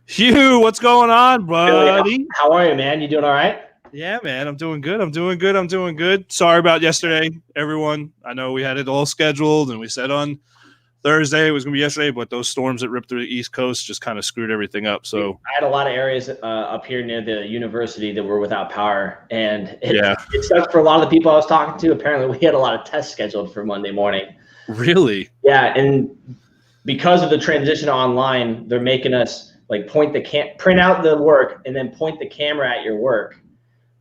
Hugh, what's going on, buddy? How are you, man? You doing all right? Yeah, man, I'm doing good. Sorry about yesterday, everyone. I know we had it all scheduled, and we said on Thursday it was going to be yesterday, but those storms that ripped through the East Coast just kind of screwed everything up. So I had a lot of areas up here near the university that were without power, and it sucked for a lot of the people I was talking to. Apparently, we had a lot of tests scheduled for Monday morning. Really? Yeah, and because of the transition online, they're making us like print out the work and then point the camera at your work.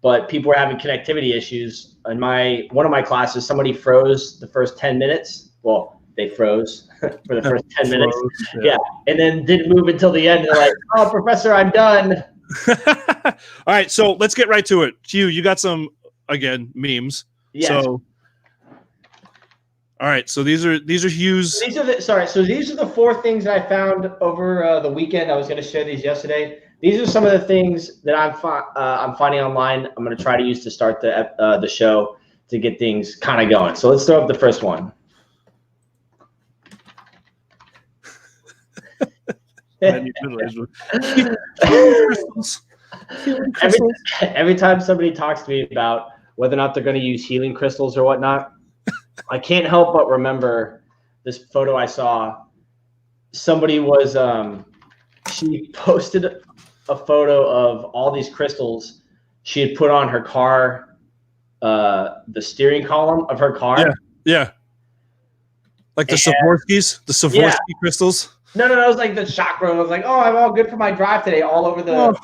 But people were having connectivity issues. In one of my classes, somebody froze the first 10 minutes. Well, they froze for the first 10 minutes. Yeah. And then didn't move until the end. And they're like, oh, professor, I'm done. All right, so let's get right to it. Hugh, you got some, again, memes. Yes. So, all right, so these are Hugh's. So these are the 4 things that I found over the weekend. I was going to share these yesterday. These are some of the things that I'm finding online. I'm going to try to use to start the show to get things kind of going. So let's throw up the first one. Every time somebody talks to me about whether or not they're going to use healing crystals or whatnot, I can't help but remember this photo I saw. Somebody was she posted a photo of all these crystals she had put on her car, the steering column of her car. Yeah. Like the Swarovski crystals. No, it was like the chakra. I was like, oh, I'm all good for my drive today. All over the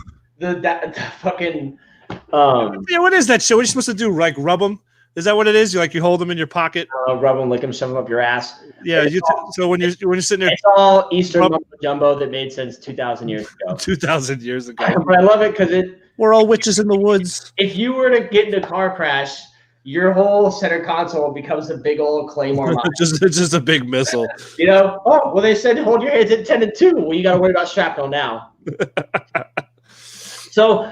fucking. Yeah, what is that shit? What are you supposed to do? Like rub them? Is that what it is? You hold them in your pocket, rub them, lick them, shove them up your ass. Yeah. So when you're sitting there, it's all Eastern mumbo jumbo that made sense 2,000 years ago. 2,000 years ago. But I love it because we're all witches in the woods. If you were to get in a car crash, your whole center console becomes a big old claymore. just a big missile. Oh, well, they said hold your hands at 10 and 2. Well, you got to worry about shrapnel now. So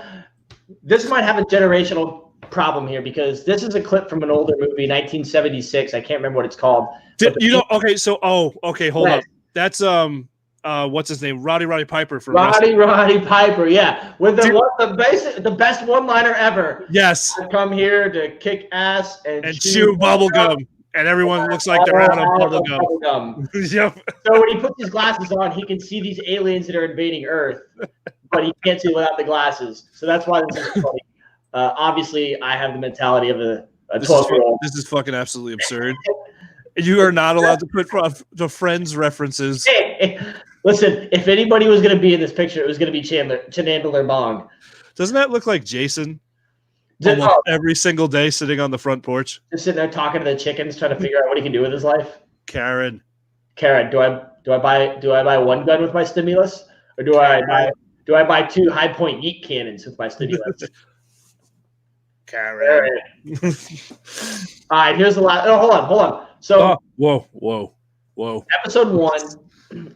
this might have a generational problem here because this is a clip from an older movie, 1976. I can't remember what it's called. Okay, so hold up. That's what's his name? Roddy Piper from Roddy Piper, yeah. With the best one-liner ever. Yes. I come here to kick ass and chew bubble gum. And everyone looks like they're out of bubble gum. Yep. So when he puts his glasses on, he can see these aliens that are invading Earth, but he can't see without the glasses. So that's why this is funny. Obviously, I have the mentality of a 12-year-old. This is fucking absolutely absurd. You are not allowed to put the Friends references. Hey, listen, if anybody was going to be in this picture, it was going to be Chandler Bong. Doesn't that look like Jason? Every single day sitting on the front porch. Just sitting there talking to the chickens, trying to figure out what he can do with his life. Karen, do I buy one gun with my stimulus? Or do I buy 2 high-point yeet cannons with my stimulus? Karen. All right, here's the last. Oh, hold on. So, whoa. Episode 1,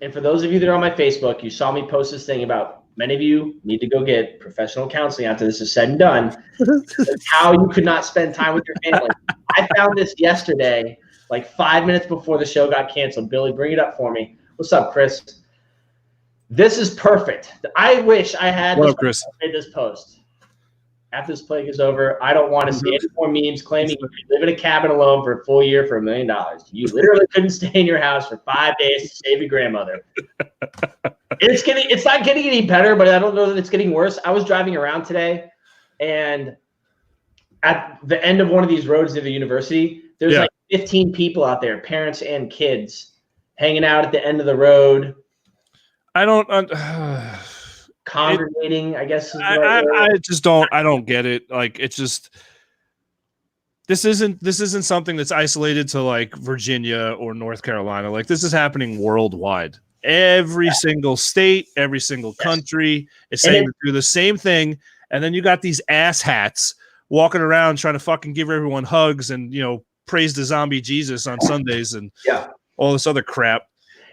and for those of you that are on my Facebook, you saw me post this thing about many of you need to go get professional counseling after this is said and done. How you could not spend time with your family. I found this yesterday, like 5 minutes before the show got canceled. Billy, bring it up for me. What's up, Chris? This is perfect. I wish I had made this post. After this plague is over, I don't want to see any more memes claiming you could live in a cabin alone for a full year for $1 million. You literally couldn't stay in your house for 5 days to save your grandmother. It's not getting any better, but I don't know that it's getting worse. I was driving around today, and at the end of one of these roads near the university, there's like 15 people out there, parents and kids, hanging out at the end of the road. I don't. Congregating, I guess. I don't get it. Like, it's just this isn't something that's isolated to like Virginia or North Carolina. Like, this is happening worldwide. Every single state, every single country is saying to do the same thing, and then you got these asshats walking around trying to fucking give everyone hugs and praise the zombie Jesus on Sundays and all this other crap.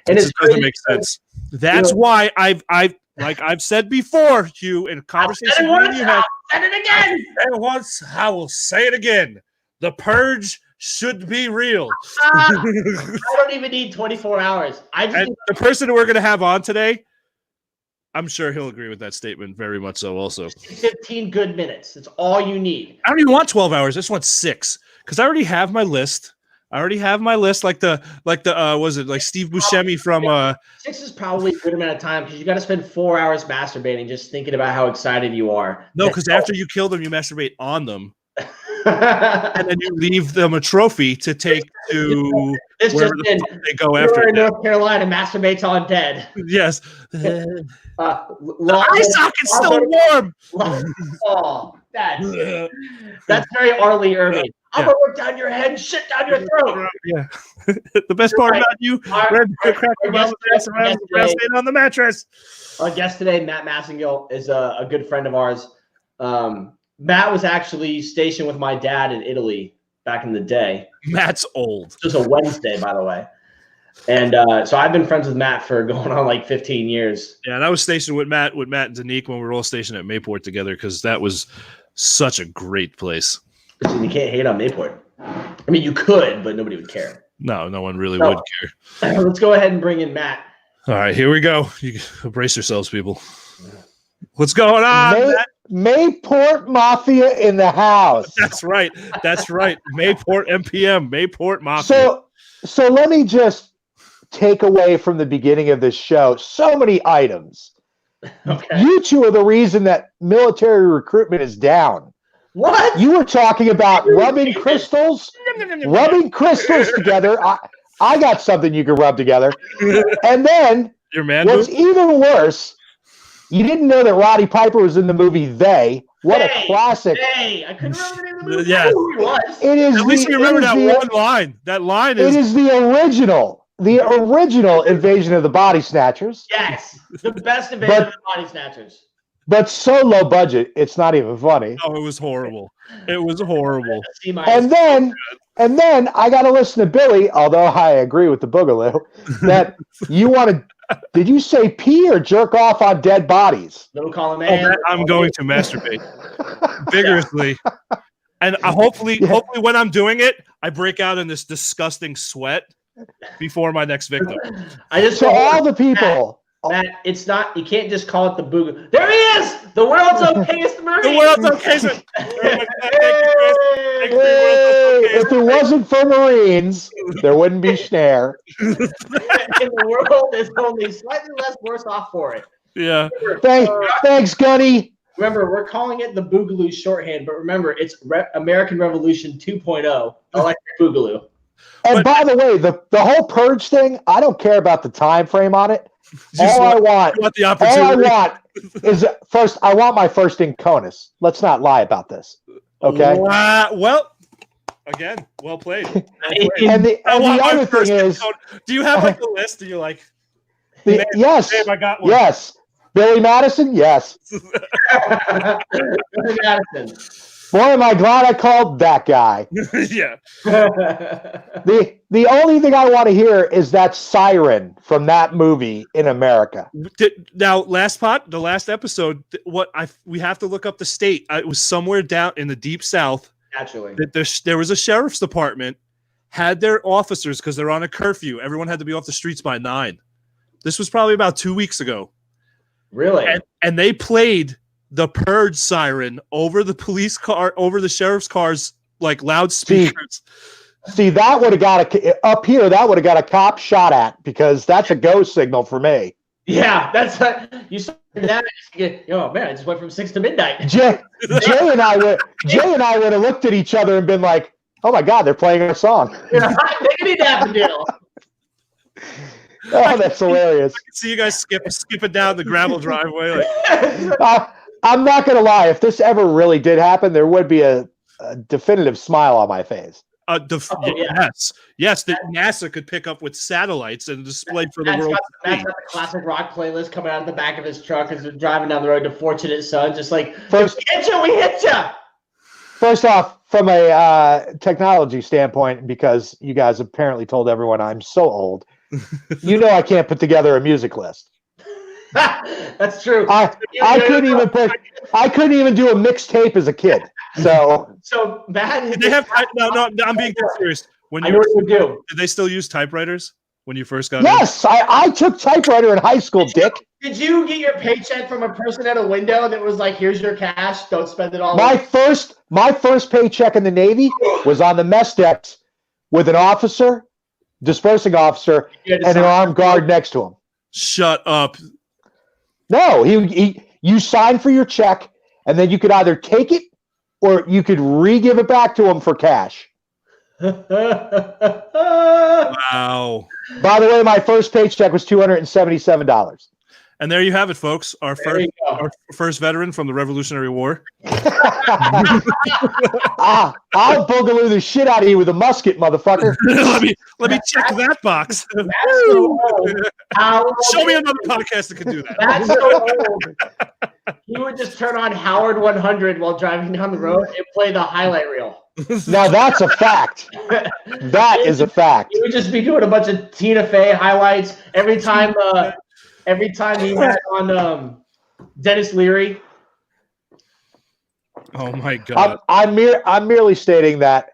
And it doesn't make sense. That's why I've said before, Hugh, in conversation with you have. Said it again. And once I will say it again. The purge should be real. I don't even need 24 hours. The person that we're going to have on today, I'm sure he'll agree with that statement very much so also. 15 good minutes. That's all you need. I don't even want 12 hours. I just want 6 because I already have my list. Like was it like Steve Buscemi from 6 is probably a good amount of time because you got to spend 4 hours masturbating just thinking about how excited you are. No, because after you kill them, you masturbate on them. And then you leave them a trophy to take to wherever the fuck they go after. In North Carolina masturbates on dead. Yes. The eye socket's still warm. Oh, that's very Arlie Irving. I'm gonna work down your head and shit down your throat. Yeah. The best part about you, on the mattress. Our guest today, Matt Massingill, is a good friend of ours. Matt was actually stationed with my dad in Italy back in the day. Matt's old. It was a Wednesday, by the way. And so I've been friends with Matt for going on like 15 years. Yeah, and I was stationed with Matt and Danique when we were all stationed at Mayport together because that was such a great place. You can't hate on Mayport. I mean, you could, but nobody would care. No one really would care. Let's go ahead and bring in Matt. All right, here we go. You brace yourselves, people. What's going on, Matt? Mayport Mafia in the house. That's right. Mayport MPM, Mayport Mafia. So let me just take away from the beginning of this show so many items. Okay. You two are the reason that military recruitment is down. What? You were talking about rubbing crystals together. I got something you can rub together. And then Your man what's even worse, you didn't know that Roddy Piper was in the movie They. What a classic. Hey, I couldn't remember the name of the movie. Yeah. I knew who he was. It is At least you remember that one line. That line is... It is the original Invasion of the Body Snatchers. Yes, the best Invasion of the Body Snatchers. But so low budget, it's not even funny. Oh, it was horrible. It was horrible. And then I got to listen to Billy, although I agree with the Boogaloo, that you want to... Did you say pee or jerk off on dead bodies? Little column man. I'm going to masturbate vigorously. And hopefully when I'm doing it, I break out in this disgusting sweat before my next victim. All the people... Matt, it's not. You can't just call it the boogaloo. There he is, the world's okayest Marine. The world's okayest. If it wasn't for Marines, there wouldn't be Schneer. And the world is only slightly less worse off for it. Yeah. Thanks, Gunny. Remember, we're calling it the Boogaloo shorthand, but remember, it's American Revolution 2.0, electric Boogaloo. And by the way, the whole purge thing, I don't care about the time frame on it. All I want is first. I want my first in CONUS. Let's not lie about this. Okay. Well, again, well played. And the other thing is, do you have like a list? Do you like? Yes. Babe, I got one. Yes. Billy Madison. Yes. Billy Madison. Boy, am I glad I called that guy. Yeah. The only thing I want to hear is that siren from that movie in America. Now, the last episode, we have to look up the state. It was somewhere down in the deep south. Naturally. There was a sheriff's department, had their officers, because they're on a curfew. Everyone had to be off the streets by 9. This was probably about 2 weeks ago. Really? And they played the purge siren over the police car, over the sheriff's cars, like loudspeakers. See, that would have got up here. That would have got a cop shot at because that's a go signal for me. Yeah, that's you saw that. Oh man, I just went from 6 to midnight. Jay and I would have looked at each other and been like, "Oh my God, they're playing our song." Diggity daffodil. Oh, that's hilarious. I can see you guys skipping down the gravel driveway. I'm not going to lie. If this ever really did happen, there would be a definitive smile on my face. Yes, that NASA could pick up with satellites and display for the world. That's got the classic rock playlist coming out of the back of his truck as they're driving down the road to Fortunate Son, just like, we hit you. First off, from a technology standpoint, because you guys apparently told everyone I'm so old, you know I can't put together a music list. That's true. I couldn't even do a mixtape as a kid. So Matt, they have no. I'm being serious. When I know what you do. Did they still use typewriters? when you first got Yes, I took typewriter in high school, Dick. Did you get your paycheck from a person at a window that was like, "Here's your cash, don't spend it all"? My first paycheck in the Navy was on the mess decks with an officer, dispersing officer, and an armed guard next to him. Shut up. No, you signed for your check, and then you could either take it or you could re-give it back to him for cash. Wow. By the way, my first paycheck was $277. And there you have it, folks. Our first veteran from the Revolutionary War. I'll boogaloo the shit out of you with a musket, motherfucker. let me check that box. Show me another podcast that can do that. That's so old. He would just turn on Howard 100 while driving down the road and play the highlight reel. Now that's a fact. That is a fact. He would just be doing a bunch of Tina Fey highlights every time he had on Dennis Leary. Oh my God! I'm merely stating that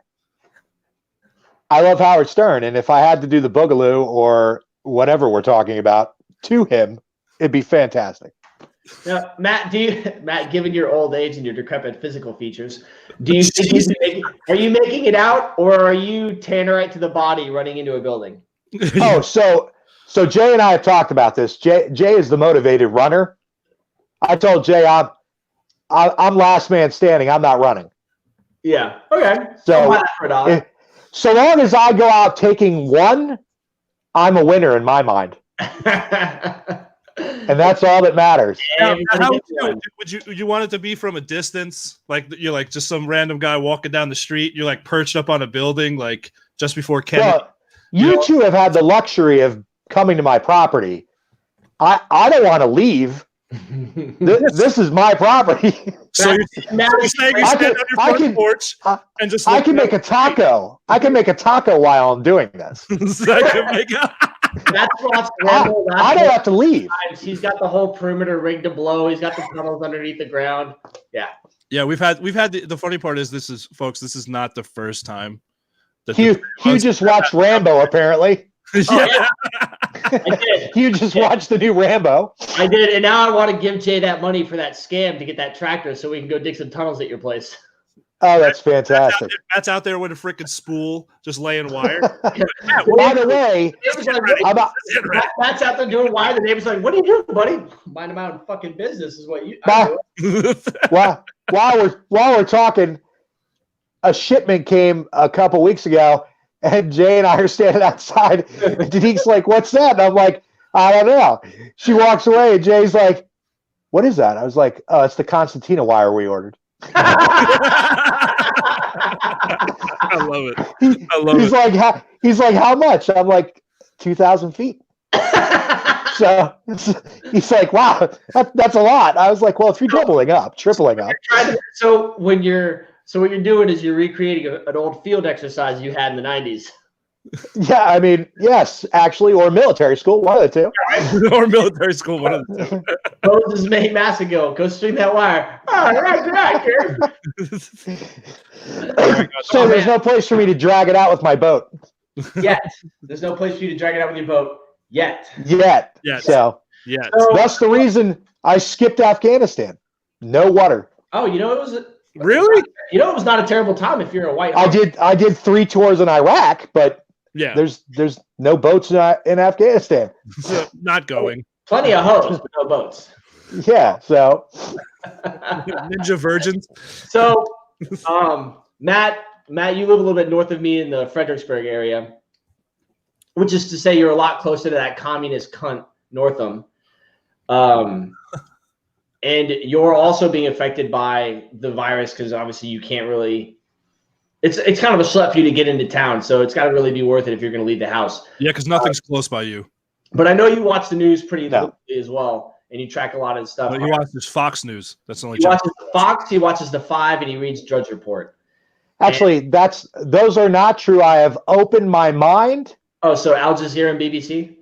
I love Howard Stern, and if I had to do the boogaloo or whatever we're talking about to him, it'd be fantastic. Now, Matt, given your old age and your decrepit physical features, do you think are you making it out, or are you Tannerite to the body running into a building? Oh, so Jay and I have talked about this. Jay is the motivated runner. I told Jay I'm last man standing. I'm not running. Yeah. Okay. So long as I go out taking one, I'm a winner in my mind. And that's all that matters. Would you want it to be from a distance? Like you're like just some random guy walking down the street. You're like perched up on a building, like just before Kennedy. Well, you two have had the luxury of coming to my property. I don't want to leave. This is my property. So you're saying you stand on your front porch and just I can make a taco. I can make a taco while I'm doing this. That's what's I don't have to leave. He's got the whole perimeter rigged to blow. He's got the tunnels underneath the ground. Yeah. Yeah, we've had the funny part is this is not the first time that Hugh just watched Rambo apparently. Yeah. I did. You just watched the new Rambo. I did, and now I want to give Jay that money for that scam to get that tractor so we can go dig some tunnels at your place. Oh, that's fantastic. Matt's out there with a freaking spool, just laying wire. By the way, Matt's out there doing wire. The neighbor's like, "What are you doing, buddy? Mind him out in fucking business is what you." While we're talking, a shipment came a couple weeks ago. And Jay and I are standing outside. And Danique's like, "What's that?" And I'm like, "I don't know." She walks away, and Jay's like, "What is that?" I was like, "Oh, it's the Constantina wire we ordered." I love it. He's like, "How much?" I'm like, 2,000 feet. So he's like, "Wow, that's a lot." I was like, "Well, if you're tripling up." So what you're doing is you're recreating an old field exercise you had in the 90s. Yeah, I mean, yes, actually, or military school, one of the two. Or military school, one of the two. Moses May Massingill, go string that wire. All right, So there's no place for me to drag it out with my boat. Yet. There's no place for you to drag it out with your boat. Yet. So that's the reason I skipped Afghanistan. No water. Oh, it was really? It was not a terrible time if you're a white. I did 3 tours in Iraq, but yeah, there's no boats in Afghanistan. So not going. Plenty of hoes, but no boats. Yeah, so Ninja virgins. So, Matt, you live a little bit north of me in the Fredericksburg area, which is to say you're a lot closer to that communist cunt Northam. And you're also being affected by the virus because obviously you can't really. It's kind of a schlep for you to get into town, so it's got to really be worth it if you're going to leave the house. Yeah, because nothing's close by you. But I know you watch the news pretty locally as well, and you track a lot of stuff. But he watches Fox News. That's the only. He watches Fox. He watches the 5, and he reads Drudge Report. Actually, those are not true. I have opened my mind. Oh, so Al Jazeera and BBC?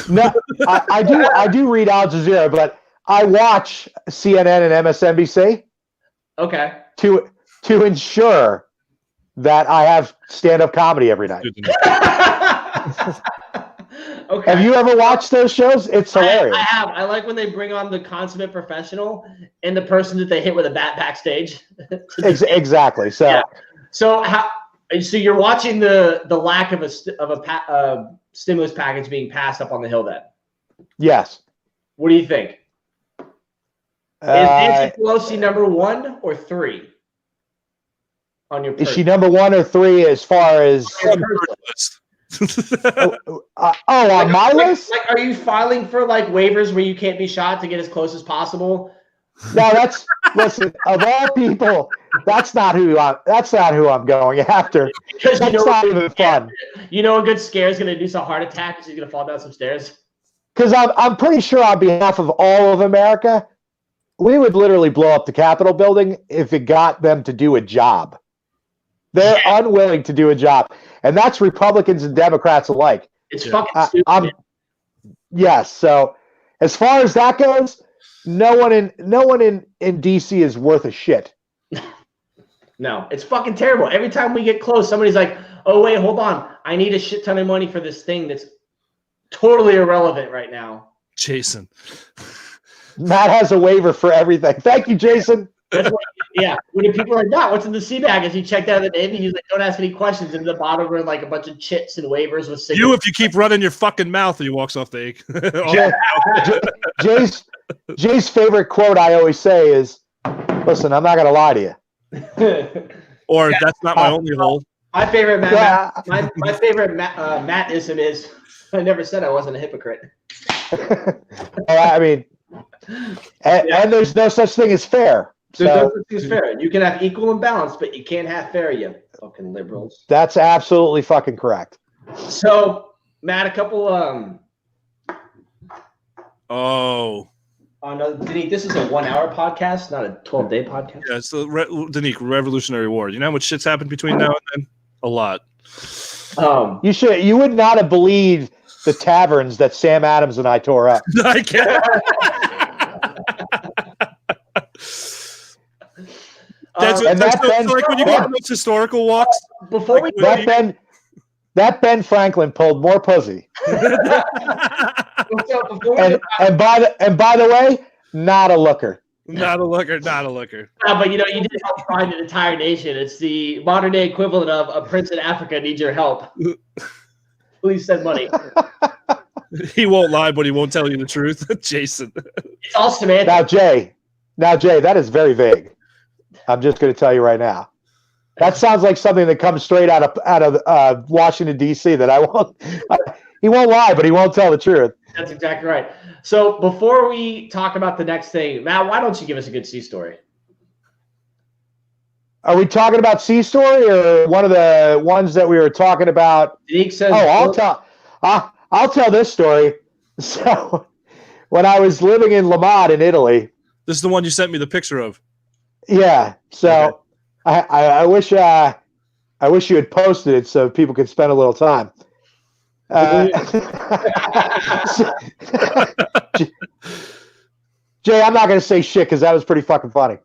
No, I do read Al Jazeera, but I watch CNN and MSNBC. Okay. To ensure that I have stand-up comedy every night. Okay. Have you ever watched those shows? It's hilarious. I have. I like when they bring on the consummate professional and the person that they hit with a bat backstage. Exactly. So, yeah. So you're watching the lack of a stimulus package being passed up on the Hill then? Yes. What do you think? Is Nancy Pelosi number 1 or 3 on your? Is she number 1 or 3 as far as? On my list? Like, are you filing for like waivers where you can't be shot to get as close as possible? No, listen. Of all people, that's not who I'm going after. Because that's not even fun. You know, a good scare is going to induce a heart attack because he's going to fall down some stairs. Because I'm pretty sure on behalf of all of America, we would literally blow up the Capitol building if it got them to do a job. They're unwilling to do a job. And that's Republicans and Democrats alike. It's fucking stupid. Yes. So as far as that goes, no one in DC is worth a shit. No, it's fucking terrible. Every time we get close, somebody's like, oh, wait, hold on. I need a shit ton of money for this thing that's totally irrelevant right now. Jason. Matt has a waiver for everything. Thank you, Jason. Yeah. When people are like, Matt, what's in the sea bag? As he checked out of the Navy, he's like, don't ask any questions. And in the bottom were like a bunch of chits and waivers with cigarettes. You, if you keep running your fucking mouth, and he walks off the egg. Jay's favorite quote I always say is, listen, I'm not going to lie to you. Or that's not my only hole. My favorite my favorite Mattism is, I never said I wasn't a hypocrite. I mean, and there's no such thing as fair. There's no such thing as fair. You can have equal and balance, but you can't have fair, you fucking liberals. That's absolutely fucking correct. So, Matt, a couple no, Danique, this is a 1-hour podcast, not a 12-day podcast. Yeah, it's the Danique Revolutionary War. You know how much shit's happened between now and then? A lot. You would not have believed the taverns that Sam Adams and I tore up. I can't. That's like when you go on those historical walks. Before like, we that Ben Franklin pulled more pussy. And by the way, not a looker. Not a looker. But you did help find an entire nation. It's the modern day equivalent of a prince in Africa needs your help. Please send money. He won't lie, but he won't tell you the truth. Jason. It's all semantic. Now Jay, that is very vague. I'm just going to tell you right now. That sounds like something that comes straight out of Washington D.C. That he won't lie, but he won't tell the truth. That's exactly right. So before we talk about the next thing, Matt, why don't you give us a good sea story? Are we talking about sea story or one of the ones that we were talking about? Says, I'll tell this story. So when I was living in Lamont in Italy, this is the one you sent me the picture of. Yeah. So okay. I wish you had posted it so people could spend a little time. Jay, I'm not going to say shit because that was pretty fucking funny.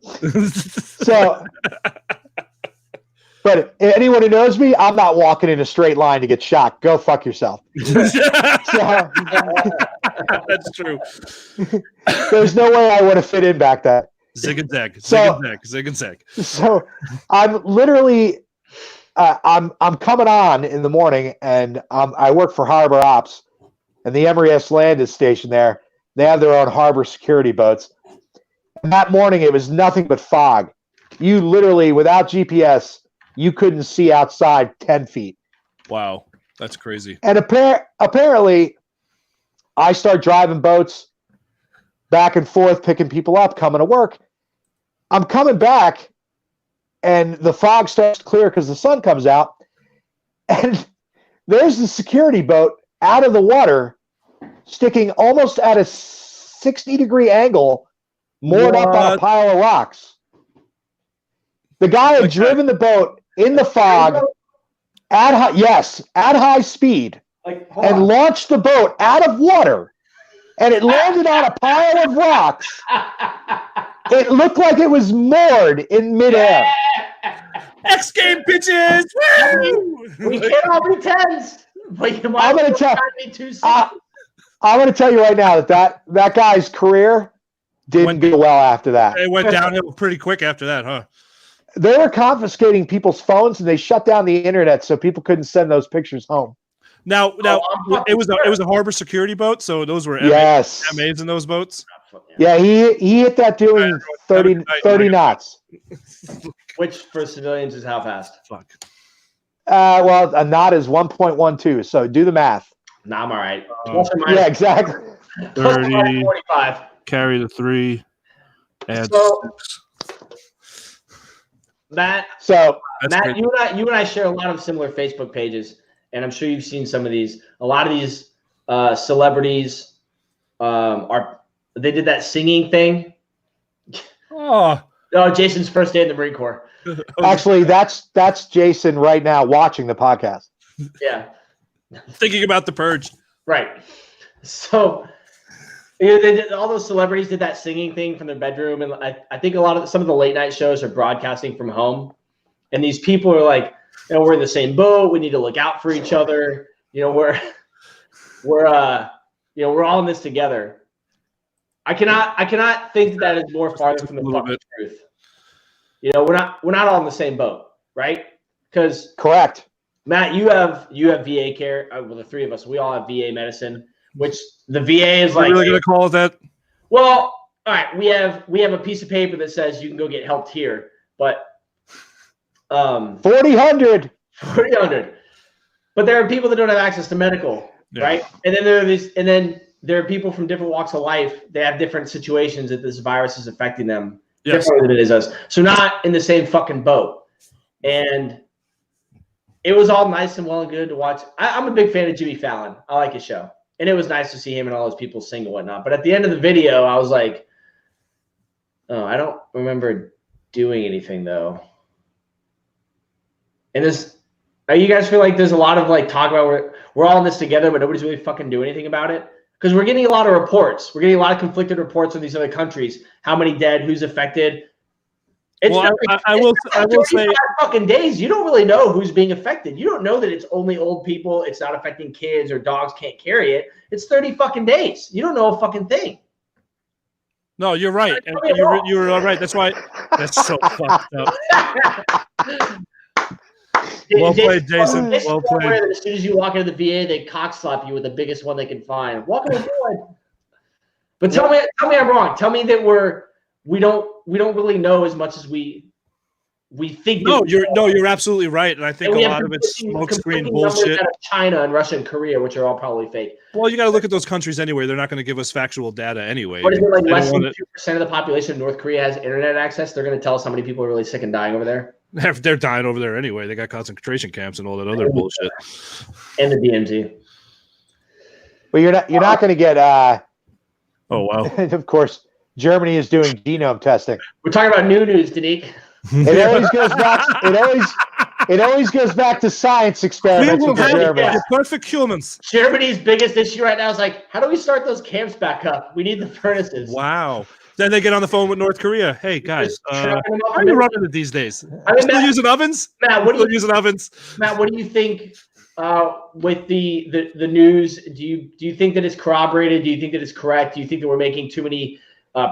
So, but anyone who knows me, I'm not walking in a straight line to get shot. Go fuck yourself. That's true. There's no way I would have fit in back then. Zig and zag. So I'm literally, I'm coming on in the morning, and I work for Harbor Ops, and the Emery S. Land is stationed there. They have their own harbor security boats. And that morning, it was nothing but fog. You literally, without GPS, you couldn't see outside 10 feet. Wow, that's crazy. And apparently, I start driving boats back and forth, picking people up, coming to work. I'm coming back, and the fog starts to clear because the sun comes out. And there's the security boat out of the water, sticking almost at a 60-degree angle, moored up on a pile of rocks. The guy had driven the boat in the fog at high speed, and launched the boat out of water, and it landed on a pile of rocks. It looked like it was moored in midair. Yeah. X game bitches! We can't all be tens. Wait, I'm going to tell you right now that guy's career didn't go well after that. It went downhill pretty quick after that, huh? They were confiscating people's phones, and they shut down the internet so people couldn't send those pictures home. Now, it was a harbor security boat, so those were MAs in those boats. Yeah, he hit that doing 30 knots. Which for civilians is how fast? Fuck. Well, a knot is 1.12, so do the math. Nah, I'm all right. Yeah, exactly. 30, 45. Carry the 3, add 6. Matt, crazy. you and I share a lot of similar Facebook pages, and I'm sure you've seen some of these. A lot of these celebrities they did that singing thing. Oh, Jason's first day in the Marine Corps. Actually, that's Jason right now watching the podcast. Yeah. Thinking about the purge. Right. So all those celebrities did that singing thing from their bedroom, and I think some of the late night shows are broadcasting from home, and these people are like, we're in the same boat. We need to look out for each other. We're all in this together. I cannot think that is more farther from the fucking truth. We're not all in the same boat, right? Because correct, Matt, you have VA care. Well, the three of us, we all have VA medicine, which the VA is like. Are you really gonna call it that? Well, all right, we have a piece of paper that says you can go get help here, but 4,000. But there are people that don't have access to medical, right? And then there are people from different walks of life. They have different situations that this virus is affecting them differently than it is us. So not in the same fucking boat. And it was all nice and well and good to watch. I'm a big fan of Jimmy Fallon. I like his show. And it was nice to see him and all those people sing and whatnot. But at the end of the video, I was like, oh, I don't remember doing anything though. And you guys feel like there's a lot of like talk about we're all in this together, but nobody's really fucking doing anything about it? Because we're getting a lot of reports. We're getting a lot of conflicted reports from these other countries. How many dead? Who's affected? I will say, fucking days. You don't really know who's being affected. You don't know that it's only old people. It's not affecting kids or dogs can't carry it. It's 30 fucking days. You don't know a fucking thing. No, you're right. You're all right. That's why. That's so fucked up. Well played, Jason. Well played. As soon as you walk into the VA, they cock slap you with the biggest one they can find. Welcome aboard. But tell me I'm wrong. Tell me that we don't really know as much as we think. No, you're absolutely right, and I think a lot of it's smokescreen bullshit. Out of China and Russia and Korea, which are all probably fake. Well, you got to look at those countries anyway. They're not going to give us factual data anyway. What is it, like less than 2% of the population of North Korea has internet access? They're going to tell us how many people are really sick and dying over there. They're dying over there anyway. They got concentration camps and all that other bullshit. And the DMZ. Well, you're not going to get. Oh wow! Of course, Germany is doing genome testing. We're talking about new news, Danique. It always goes back. It always goes back to science experiments in Germany. Perfect humans. Germany's biggest issue right now is like, how do we start those camps back up? We need the furnaces. Wow. Then they get on the phone with North Korea. Hey guys, how are you running it these days? Still using ovens? Matt, what do you think with the news? Do you think that it's corroborated? Do you think that it's correct? Do you think that we're making too many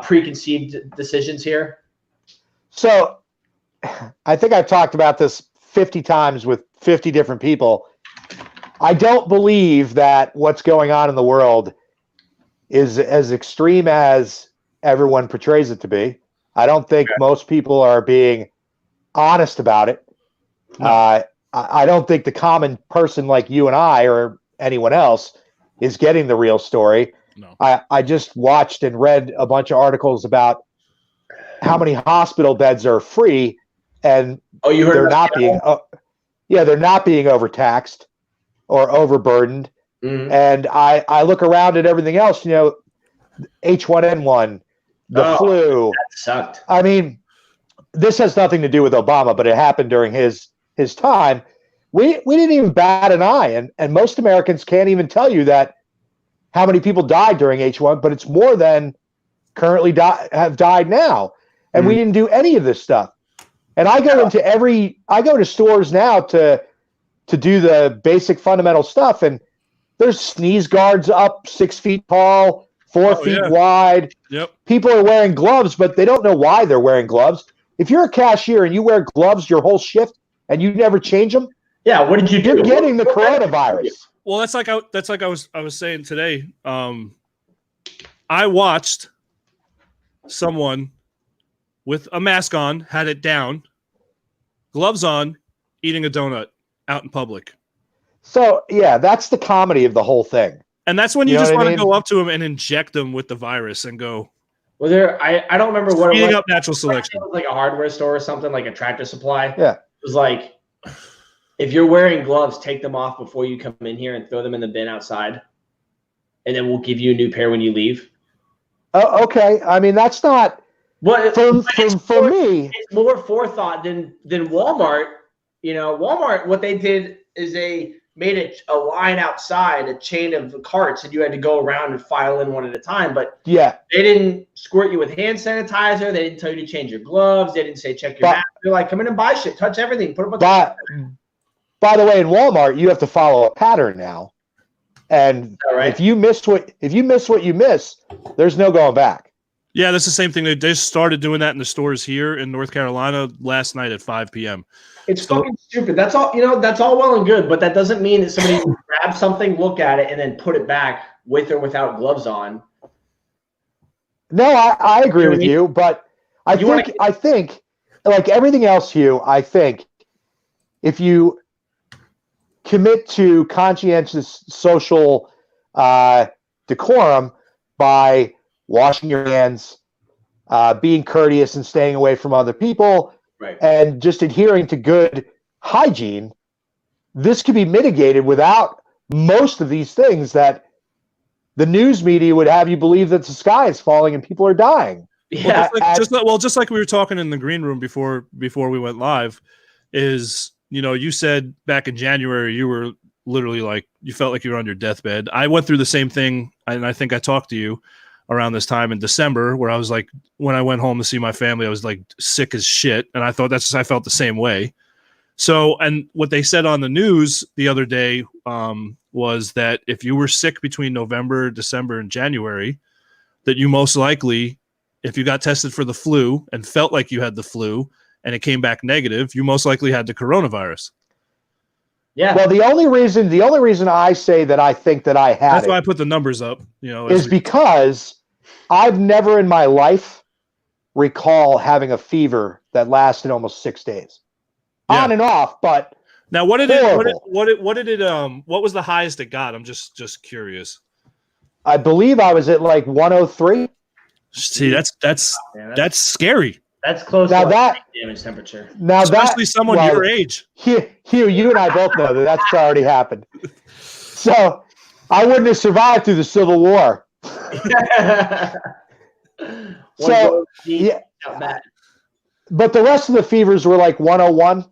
preconceived decisions here? So, I think I've talked about this 50 times with 50 different people. I don't believe that what's going on in the world is as extreme as everyone portrays it to be. I don't think most people are being honest about it. No. I don't think the common person like you and I or anyone else is getting the real story. No. I just watched and read a bunch of articles about how many hospital beds are free, and they're not being overtaxed or overburdened. Mm-hmm. And I look around at everything else, H1N1, the flu. That sucked. I mean, this has nothing to do with Obama, but it happened during his time. We didn't even bat an eye, and most Americans can't even tell you that how many people died during H1, but it's more than currently have died now. And we didn't do any of this stuff. And I go to stores now to to do the basic fundamental stuff. And there's sneeze guards up 6 feet tall, 4 feet wide. Yep. People are wearing gloves, but they don't know why they're wearing gloves. If you're a cashier and you wear gloves your whole shift and you never change them, yeah, what did you do? You're getting the coronavirus. Well, that's like I was saying today. I watched someone with a mask on, had it down, gloves on, eating a donut out in public. So yeah, that's the comedy of the whole thing. And that's when you just want to go up to him and inject them with the virus and go. Well, I don't remember what it was. Speeding up natural selection. It was like a hardware store or something, like a Tractor Supply. Yeah. It was like, if you're wearing gloves, take them off before you come in here and throw them in the bin outside. And then we'll give you a new pair when you leave. Oh, okay. I mean, that's not for me. It's more forethought than Walmart. You know, Walmart, what they did is they made a line outside, a chain of carts, and you had to go around and file in one at a time. But yeah, they didn't squirt you with hand sanitizer. They didn't tell you to change your gloves. They didn't say check your mask. They're like, come in and buy shit, touch everything, put a bunch of By the way, in Walmart, you have to follow a pattern now. And if you miss what you miss, there's no going back. Yeah, that's the same thing. They just started doing that in the stores here in North Carolina last night at 5 p.m. It's fucking stupid. That's all, that's all well and good, but that doesn't mean that somebody can grab something, look at it, and then put it back with or without gloves on. No, I agree with you, but I think like everything else, Hugh, I think if you commit to conscientious social decorum by washing your hands, being courteous and staying away from other people, right, and just adhering to good hygiene, this could be mitigated without most of these things that the news media would have you believe that the sky is falling and people are dying. Yeah, just like we were talking in the green room before we went live, is you said back in January you were literally like you felt like you were on your deathbed. I went through the same thing, and I think I talked to you around this time in December, where I was like, when I went home to see my family, I was like sick as shit. And I thought I felt the same way. So, and what they said on the news the other day was that if you were sick between November, December, and January, that you most likely, if you got tested for the flu and felt like you had the flu and it came back negative, you most likely had the coronavirus. Yeah. Well, the only reason I say that I think that I had that's why I put the numbers up, is because I've never in my life recall having a fever that lasted almost 6 days, on and off. But now, what was the highest it got? I'm just curious. I believe I was at like 103. See, that's scary. That's close now to that damage temperature. Now especially someone your age. Hugh, you and I both know that's already happened. So I wouldn't have survived through the Civil War. So yeah, but the rest of the fevers were like 101.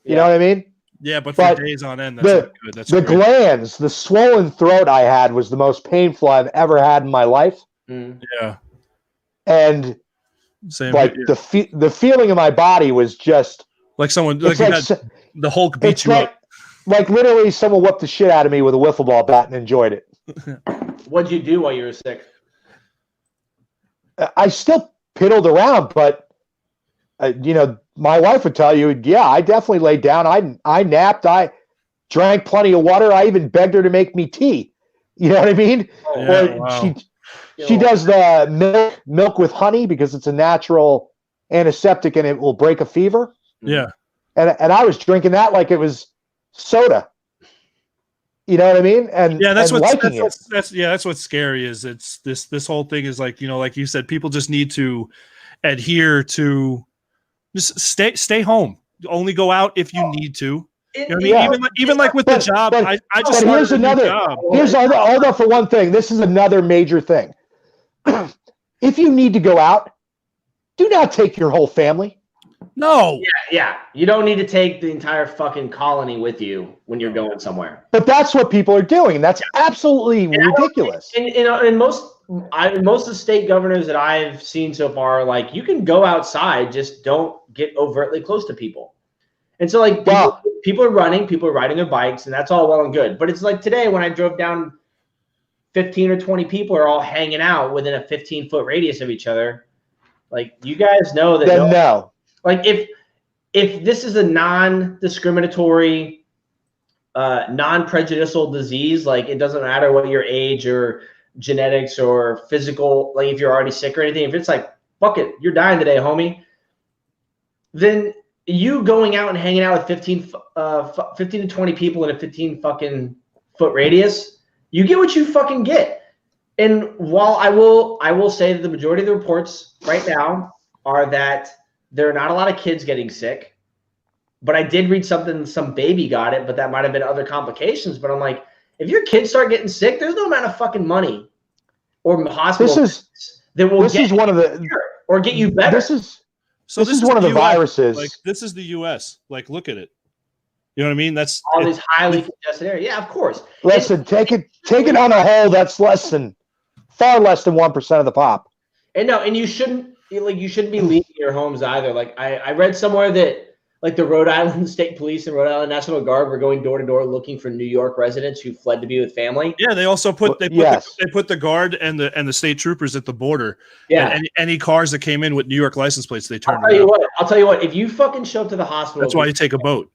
You know what I mean? Yeah, but for days on end, that's not good. That's the glands, the swollen throat I had was the most painful I've ever had in my life. Yeah, and same like the feeling of my body was just like someone like the Hulk beat you up. Like literally someone whooped the shit out of me with a wiffle ball bat and enjoyed it. What'd you do while you were sick? I still piddled around, but my wife would tell you, yeah, I definitely laid down. I napped. I drank plenty of water. I even begged her to make me tea. You know what I mean? Wow. She does the milk with honey because it's a natural antiseptic and it will break a fever. Yeah. And I was drinking that like it was soda. You know what I mean? And yeah, that's what's scary is it's this whole thing is like, like you said, people just need to adhere to just stay home. Only go out if you need to. Even like with the job, I just here's another job. Hold on for one thing. This is another major thing. If you need to go out, do not take your whole family. No. Yeah. You don't need to take the entire fucking colony with you when you're going somewhere. But that's what people are doing. That's absolutely ridiculous. And most of the state governors that I've seen so far are like, you can go outside, just don't get overtly close to people. And so like people are running, people are riding their bikes, and that's all well and good. But it's like today when I drove down, 15 or 20 people are all hanging out within a 15-foot radius of each other. Like, you guys know that. No. Like, if this is a non-discriminatory, non-prejudicial disease, like, it doesn't matter what your age or genetics or physical, like if you're already sick or anything, if it's like, fuck it, you're dying today, homie, then you going out and hanging out with 15 to 20 people in a 15 fucking foot radius, you get what you fucking get. And while I will say that the majority of the reports right now are that there are not a lot of kids getting sick, but I did read something, some baby got it, but that might have been other complications. But I'm like, if your kids start getting sick, there's no amount of fucking money or hospital that will get you better. This is one of the viruses. Like, this is the U.S. Like, look at it. You know what I mean? That's all these highly congested areas. Yeah, of course. Listen, take it on a whole. That's far less than 1% of the pop. And you shouldn't be leaving your homes either. Like, I read somewhere that like the Rhode Island State Police and Rhode Island National Guard were going door to door looking for New York residents who fled to be with family. Yeah, they also put the guard and the state troopers at the border. Yeah, and any cars that came in with New York license plates, they turned. I'll tell you what. If you fucking show up to the hospital, that's why you take a boat.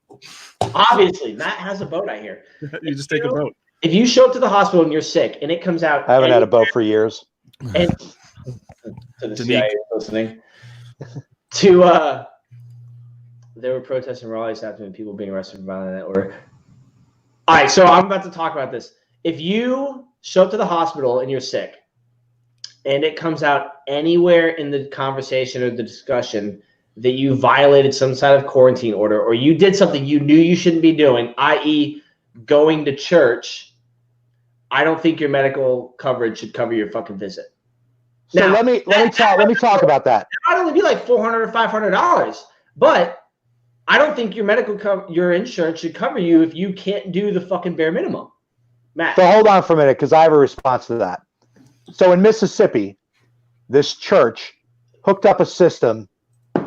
Obviously, Matt has a boat. I hear. You just take a boat. If you show up to the hospital and you're sick, and it comes out, I haven't had a boat for years. And to the CIA listening to there were protests and rallies happening, people being arrested for violent network. All right, so I'm about to talk about this. If you show up to the hospital and you're sick, and it comes out anywhere in the conversation or the discussion that you violated some sort of quarantine order, or you did something you knew you shouldn't be doing, i.e. going to church, I don't think your medical coverage should cover your fucking visit. So now, let me talk about that. It might only be like $400 or $500, but I don't think your insurance should cover you if you can't do the fucking bare minimum. Matt. So hold on for a minute, because I have a response to that. So in Mississippi, this church hooked up a system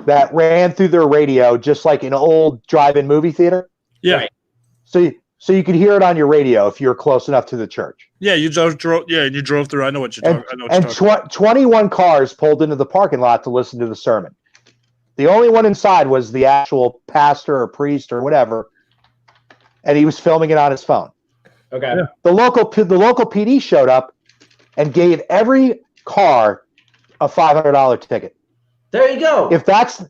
that ran through their radio just like an old drive-in movie theater. Yeah. Right. So you could hear it on your radio if you're close enough to the church. Yeah, you drove through. I know what you're talking about. And 21 cars pulled into the parking lot to listen to the sermon. The only one inside was the actual pastor or priest or whatever, and he was filming it on his phone. Okay. Yeah. The local PD showed up and gave every car a $500 ticket. There you go. If that's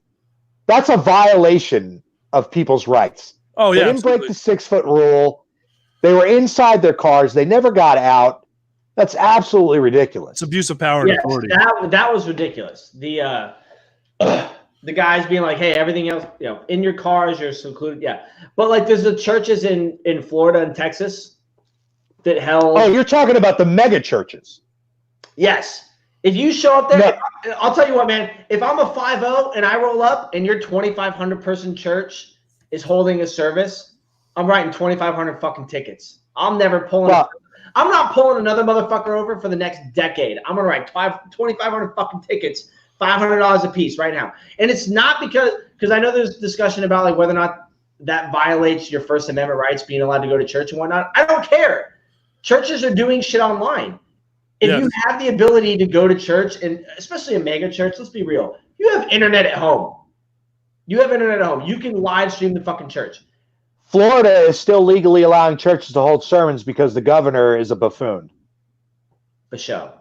a violation of people's rights. Oh yeah, they didn't break the 6-foot rule. They were inside their cars. They never got out. That's absolutely ridiculous. It's abuse of power and authority. That was ridiculous. The guys being like, hey, everything else, in your cars, you're secluded. Yeah. But like there's the churches in Florida and Texas that held. Oh, you're talking about the mega churches. Yes. If you show up there, I'll tell you what, man, if I'm a 5-0 and I roll up and your 2,500 person church is holding a service, I'm writing 2,500 fucking tickets. I'm never pulling. I'm not pulling another motherfucker over for the next decade. I'm gonna write 2,500 fucking tickets, $500 a piece right now. And it's not because I know there's discussion about like whether or not that violates your First Amendment rights, being allowed to go to church and whatnot. I don't care. Churches are doing shit online. If you have the ability to go to church, and especially a mega church, let's be real, you have internet at home. You can live stream the fucking church. Florida is still legally allowing churches to hold sermons because the governor is a buffoon. For sure.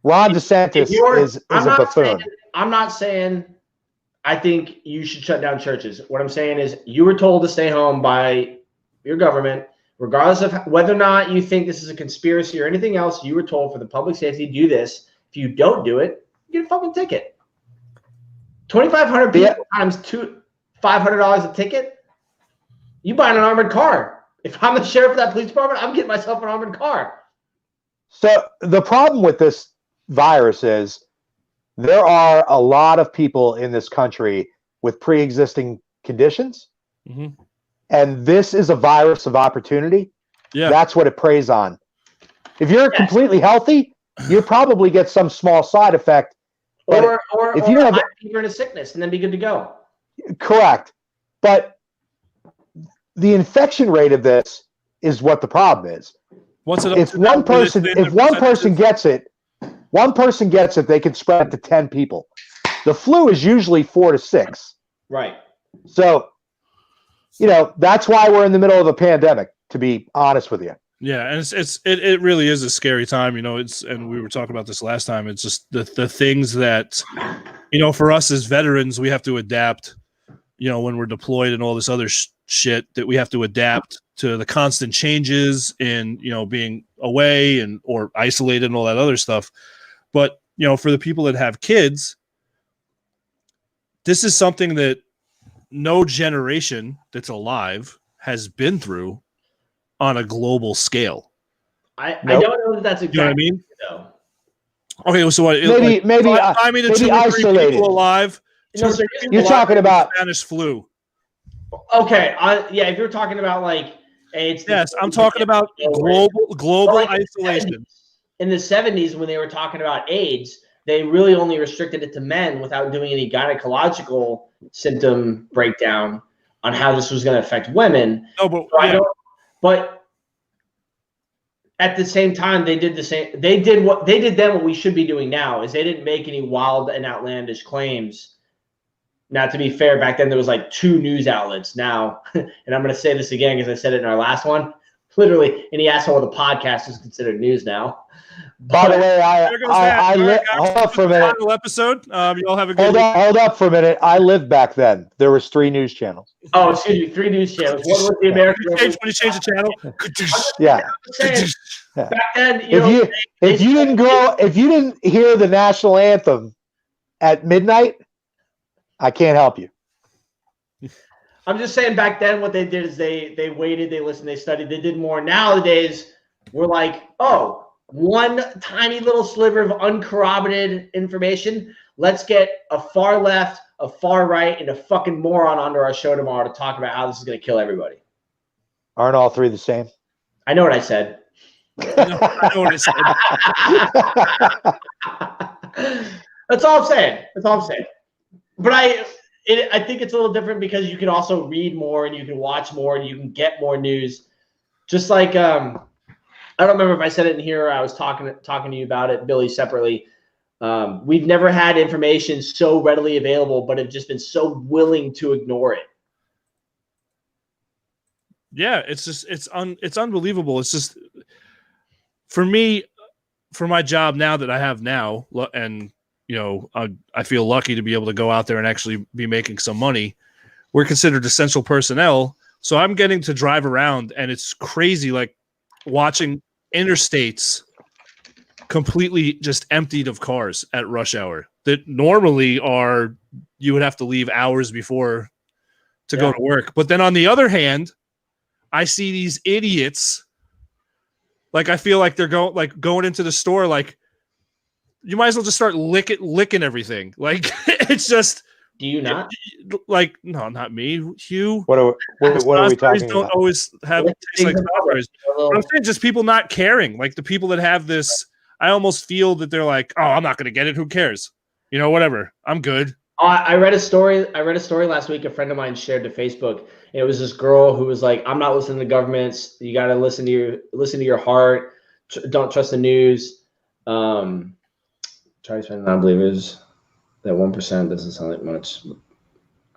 Ron DeSantis is a buffoon. I'm not saying I think you should shut down churches. What I'm saying is you were told to stay home by your government, regardless of whether or not you think this is a conspiracy or anything else. You were told for the public safety, do this. If you don't do it, you get a fucking ticket. 2,500 people times $500 a ticket. You buy an armored car. If I'm the sheriff of that police department, I'm getting myself an armored car. So the problem with this virus is there are a lot of people in this country with pre-existing conditions. Mm-hmm. And this is a virus of opportunity. Yeah. That's what it preys on. If you're completely healthy, you probably get some small side effect. Or if you have fever and a sickness and then be good to go. Correct. But the infection rate of this is what the problem is. What's it up If to now? one person gets it, they can spread it to 10 people. The flu is usually 4 to 6. Right. So, that's why we're in the middle of a pandemic, to be honest with you. Yeah, and it really is a scary time, and we were talking about this last time. It's just the things that, for us as veterans, we have to adapt, when we're deployed and all this other shit that we have to adapt to the constant changes in, being away or isolated and all that other stuff. But, for the people that have kids, this is something that no generation that's alive has been through on a global scale. I don't know that that's exactly. You know what I mean? Though. Okay, so what? Maybe isolated. People alive. You're talking about Spanish flu. Okay, if you're talking about like AIDS. Yes, I'm talking about global isolation. In the 70s, when they were talking about AIDS, they really only restricted it to men without doing any gynecological symptom breakdown on how this was going to affect women. No, but at the same time, they did the same. They did then what we should be doing now is they didn't make any wild and outlandish claims. Now, to be fair, back then there was like 2 news outlets. Now, and I'm going to say this again because I said it in our last one. Literally, any asshole with a podcast is considered news now. By the way, hold up for a minute. Final episode. You all have a good. Hold up for a minute. I lived back then. There was 3 news channels. Oh, excuse me, 3 news channels. What was the American? When you change the channel. Yeah. Back then, if you didn't hear the national anthem at midnight, I can't help you. I'm just saying back then what they did is they waited, they listened, they studied, they did more. Nowadays, we're like, oh, one tiny little sliver of uncorroborated information. Let's get a far left, a far right, and a fucking moron onto our show tomorrow to talk about how this is going to kill everybody. Aren't all 3 the same? I know what I said. I know what I said. That's all I'm saying. But I think it's a little different because you can also read more and you can watch more and you can get more news. Just like I don't remember if I said it in here or I was talking to you about it, Billy, separately. We've never had information so readily available, but have just been so willing to ignore it. Yeah, it's unbelievable. It's just for me, for my job now that I have now, and I feel lucky to be able to go out there and actually be making some money. We're considered essential personnel. So I'm getting to drive around and it's crazy, like watching interstates completely just emptied of cars at rush hour that normally you would have to leave hours before to go to work. But then on the other hand, I see these idiots. Like, I feel like they're going into the store, like, you might as well just start licking everything. Like, it's just. Do you not? Like, no, not me, Hugh. What are we talking don't about? always have taste like strawberries. But I'm saying just people not caring. Like the people that have this, I almost feel that they're like, oh, I'm not going to get it. Who cares? Whatever. I'm good. I read a story last week. A friend of mine shared to Facebook. And it was this girl who was like, I'm not listening to governments. You got to listen to your heart. Don't trust the news. Try to find non-believers. That 1% doesn't sound like much.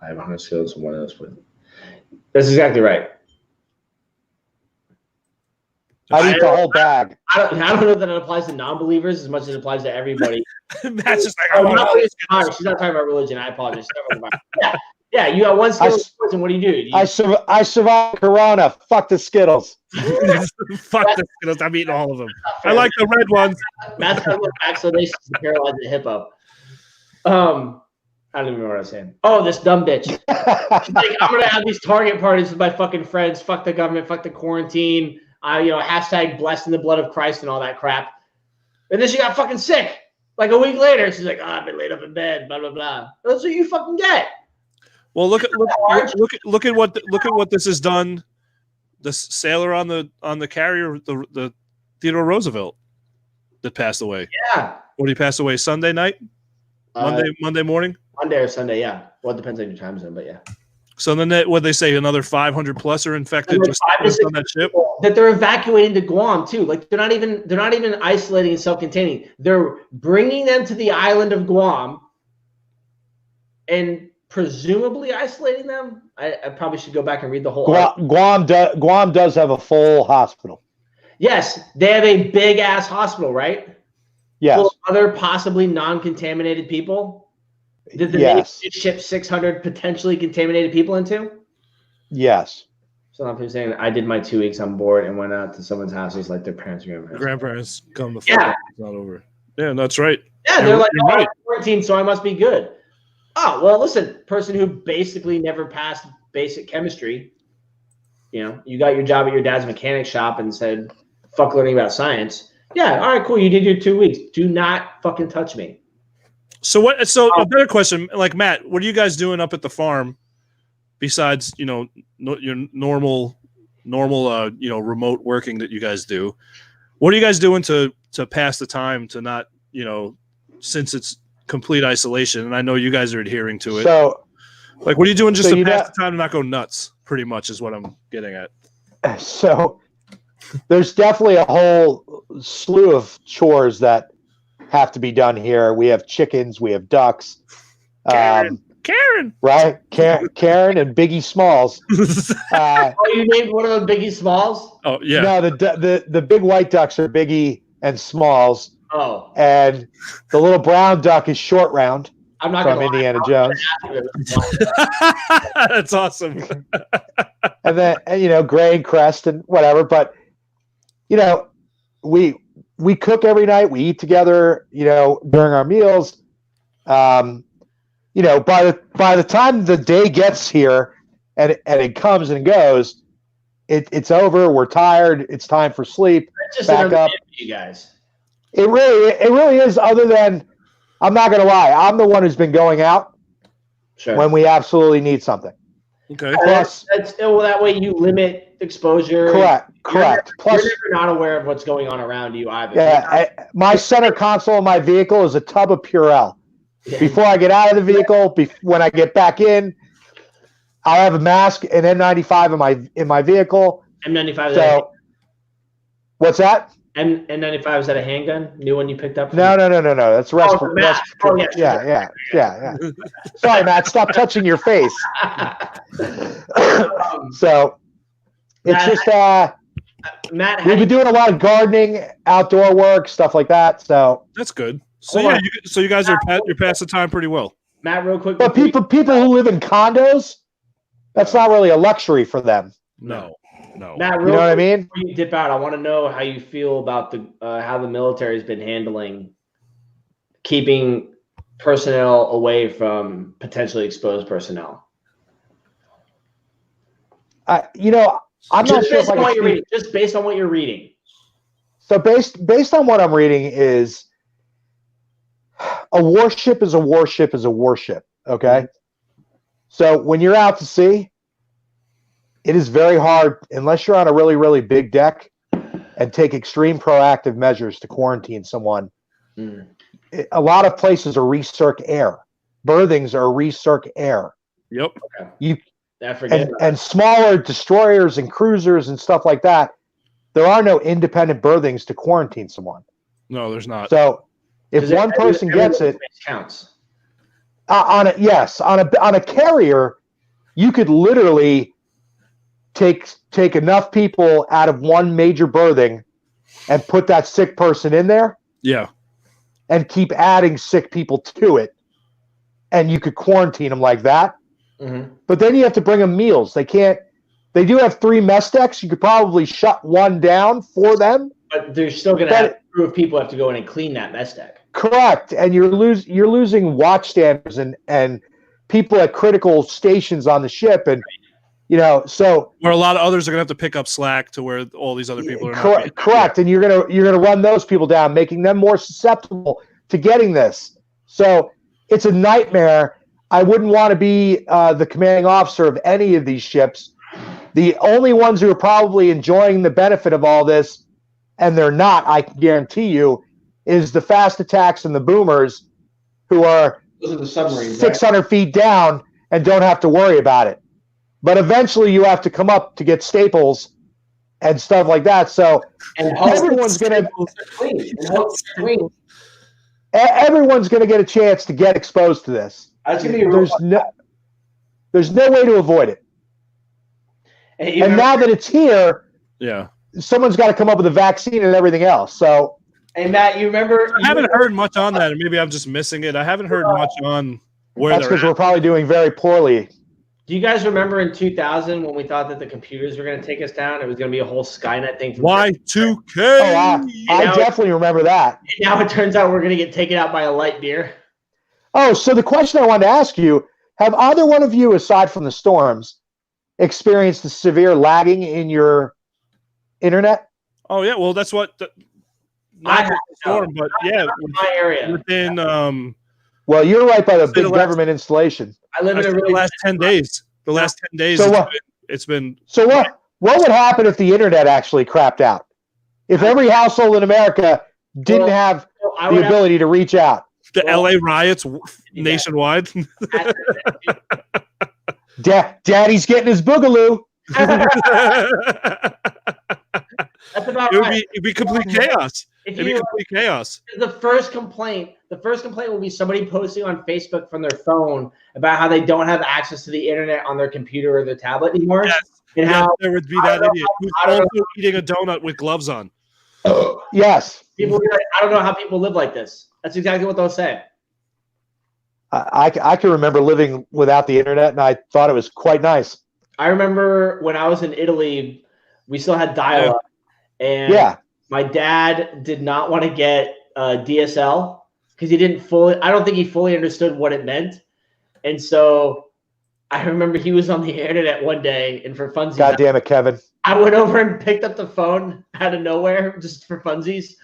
I have 100 skills. One of those, but that's exactly right. I eat the whole bag. I don't know that it applies to non-believers as much as it applies to everybody. That's just like, she's not talking about religion. I apologize. Yeah. You got 1 skill, and what do? I survived Corona. Fuck the Skittles. Fuck the Skittles. I'm eating all of them. I like the red ones. That's how the vaccinations to paralyze the hippo. I don't even remember what I was saying. Oh, this dumb bitch. She's like, I'm gonna have these Target parties with my fucking friends. Fuck the government. Fuck the quarantine. Hashtag blessed in the blood of Christ and all that crap. And then she got fucking sick. Like a week later, she's like, I've been laid up in bed. Blah blah blah. That's what you fucking get. Well, look at what this has done. The sailor on the carrier, the Theodore Roosevelt, that passed away. Yeah. What, he passed away Sunday night? Monday morning? Monday or Sunday, yeah. Well, it depends on your time zone, but yeah. So then, what they say, another 500 plus are infected just on that ship. That they're evacuating to Guam too. Like they're not even isolating and self-containing. They're bringing them to the island of Guam, and presumably isolating them. I probably should go back and read the whole. Guam does have a full hospital. Yes, they have a big ass hospital, right? Yes. Full of other possibly non-contaminated people. Did the Navy ship 600 potentially contaminated people into? Yes. So I'm saying I did my 2 weeks on board and went out to someone's house. It's like their parents or grandparents come the fuck up. It's not over. Yeah, that's right. Yeah, they're like, oh, I'm quarantined, so I must be good. Oh, well, listen, person who basically never passed basic chemistry, you got your job at your dad's mechanic shop and said, fuck learning about science. Yeah, all right, cool. You did your 2 weeks. Do not fucking touch me. So what? So a better question, like Matt, what are you guys doing up at the farm besides your normal remote working that you guys do? What are you guys doing to pass the time to not since it's complete isolation? And I know you guys are adhering to it. So, like, what are you doing just to pass the time to not go nuts? Pretty much is what I'm getting at. So there's definitely a whole slew of chores that have to be done here. We have chickens, we have ducks. Karen, right? Karen and Biggie Smalls. You named one of them Biggie Smalls? Oh yeah. No, the big white ducks are Biggie and Smalls. Oh. And the little brown duck is Short Round. I'm not from Indiana Jones. That's awesome. And then Gray and Crest and whatever, but we cook every night. We eat together, during our meals. By the time the day gets here and it comes and goes, it's over. We're tired. It's time for sleep. Just back up. You guys. It really is. Other than, I'm not going to lie, I'm the one who's been going out when we absolutely need something. Okay. Plus, that way you limit exposure. Correct. Plus, you're never not aware of what's going on around you either. Yeah, my center console in my vehicle is a tub of Purell. Yeah. Before I get out of the vehicle, when I get back in, I have a mask and N95 in my vehicle. M95. So, what's that? N95, is that a handgun? New one you picked up? No. That's respiratory. Yeah. Sorry, Matt. Stop touching your face. So it's just Matt. We've been doing a lot of gardening, outdoor work, stuff like that. So that's good. So you guys you're passing time pretty well. Matt, real quick. But people who live in condos, that's not really a luxury for them. No. Matt, you know what I mean? Before you dip out, I want to know how you feel about how the military has been handling keeping personnel away from potentially exposed personnel. I'm not sure if I can speak. Just based on what you're reading. So based on what I'm reading is a warship is a warship is a warship. Okay. Mm-hmm. So when you're out to sea, it is very hard, unless you're on a really, really big deck and take extreme proactive measures to quarantine someone. Mm. A lot of places are recirc air. Berthings are recirc air. Yep. Okay. And smaller destroyers and cruisers and stuff like that, there are no independent berthings to quarantine someone. No, there's not. So if one person gets it, counts. On a carrier, you could literally take enough people out of one major berthing and put that sick person in there. Yeah. And keep adding sick people to it. And you could quarantine them like that. Mm-hmm. But then you have to bring them meals. They do have 3 mess decks. You could probably shut one down for them. But they're still going to have a crew of people have to go in and clean that mess deck. Correct. And you're losing watchstanders and people at critical stations on the ship. And, so where a lot of others are going to have to pick up slack to where all these other people are correct. And you're going to run those people down, making them more susceptible to getting this. So it's a nightmare. I wouldn't want to be the commanding officer of any of these ships. The only ones who are probably enjoying the benefit of all this, and they're not, I can guarantee you, is the fast attacks and the boomers who are those are the submarines, 600 feet down and don't have to worry about it. but eventually you have to come up to get staples and stuff like that. So everyone's gonna get a chance to get exposed to this. There's no way to avoid it. And now that it's here, someone's got to come up with a vaccine and everything else. So, hey Matt, you remember? I haven't heard much on that, and maybe I'm just missing it. I haven't heard much on where that's because we're probably doing very poorly. Do you guys remember in 2000 when we thought that the computers were going to take us down? It was going to be a whole Skynet thing. Y2K. Oh, I definitely remember that. And now it turns out we're going to get taken out by a light beer. Oh, so the question I wanted to ask you, have either one of you, aside from the storms, experienced the severe lagging in your internet? Oh, yeah. Well, that's what not the storm, but yeah. My area. Within well, you're right by the big government installation. I live in the last 10 days. The last 10 days, so it's been. So what would happen if the internet actually crapped out? If every household in America didn't have the ability to reach out? The LA riots nationwide. Daddy's getting his boogaloo. That's about It'd be complete chaos. It'd be complete chaos. The first complaint will be somebody posting on Facebook from their phone about how they don't have access to the internet on their computer or their tablet anymore. Yes. And how there would be that idiot who's also eating a donut with gloves on. Yes. People be like, I don't know how people live like this. That's exactly what they'll say. I can remember living without the internet, and I thought it was quite nice. I remember when I was in Italy, we still had dial-up, and my dad did not want to get DSL because he didn't I don't think he fully understood what it meant. And so I remember he was on the internet one day, and for funsies, God damn it, Kevin. I went over and picked up the phone out of nowhere just for funsies,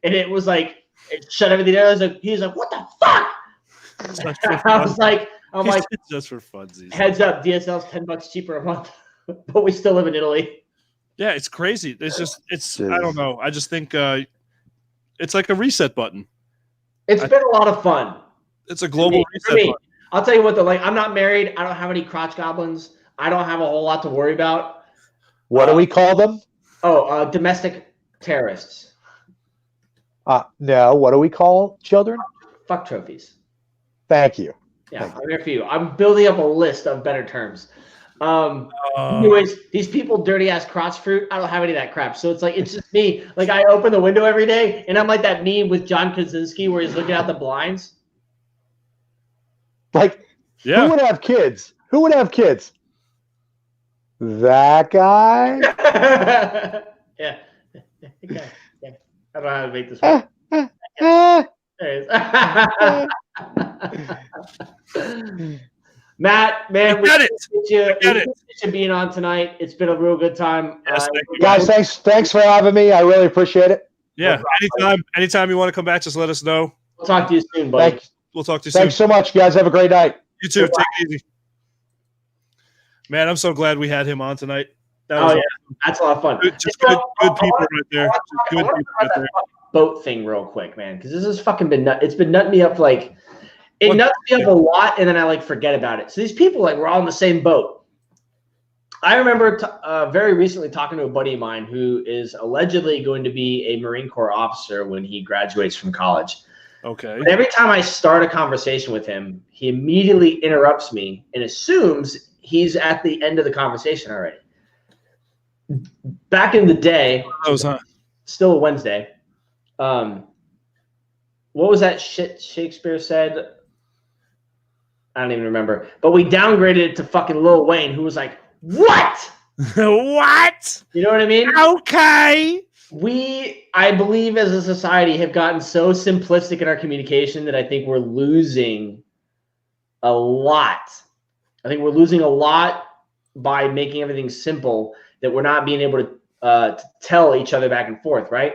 and it was like, it shut everything down. He's like, what the fuck? I'm like, just for funsies. Heads up, DSL's $10 cheaper a month, but we still live in Italy. Yeah, it's crazy. I don't know. I just think it's like a reset button. It's been a lot of fun. It's a global reset button. I'll tell you what, though. I'm not married. I don't have any crotch goblins. I don't have a whole lot to worry about. What do we call them? Domestic terrorists. No. What do we call children? Fuck trophies. Thank you. Yeah, I'm here for you. I'm building up a list of better terms. Anyways, these people dirty ass crotch fruit. I don't have any of that crap. So it's just me. Like, I open the window every day, and I'm like that meme with John Krasinski where he's looking out the blinds. Like, who would have kids? Who would have kids? That guy? Yeah. Okay. Yeah. I don't know how to make this work. There it is. Matt, man, we appreciate you being on tonight. It's been a real good time. Yes, guys, thanks for having me. I really appreciate it. Yeah, anytime you want to come back, just let us know. We'll talk to you soon, buddy. We'll talk to you soon. Thanks so much, guys. Have a great night. You too. Take it easy. Man, I'm so glad we had him on tonight. That's a lot of fun. Good people right there. Good people right there. Boat thing real quick, man, because this has fucking been it's been nutting me up it nuts me up a lot, and then I forget about it. So these people we're all in the same boat. I remember very recently talking to a buddy of mine who is allegedly going to be a Marine Corps officer when he graduates from college. Okay. But every time I start a conversation with him, he immediately interrupts me and assumes he's at the end of the conversation already. Back in the day, still a Wednesday. What was that shit Shakespeare said? I don't even remember. But we downgraded it to fucking Lil Wayne, who was like, what? What? You know what I mean? Okay. I believe as a society have gotten so simplistic in our communication that I think we're losing a lot. I think we're losing a lot by making everything simple, that we're not being able to tell each other back and forth, right?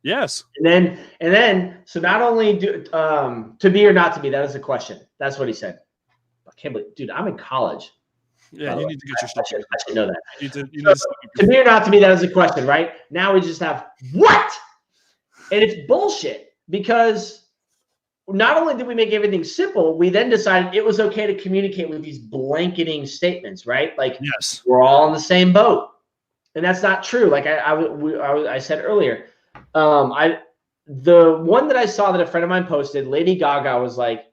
Yes. And then, so not only to be or not to be, that is the question. That's what he said. I can't believe, dude, I'm in college. Yeah, you need to get your stuff. I should know that. You need to be or not to be, that is the question, right? Now we just have what? And it's bullshit, because not only did we make everything simple, we then decided it was okay to communicate with these blanketing statements, right? Like, yes, we're all in the same boat, and that's not true. Like I said earlier, the one that I saw that a friend of mine posted, Lady Gaga was like,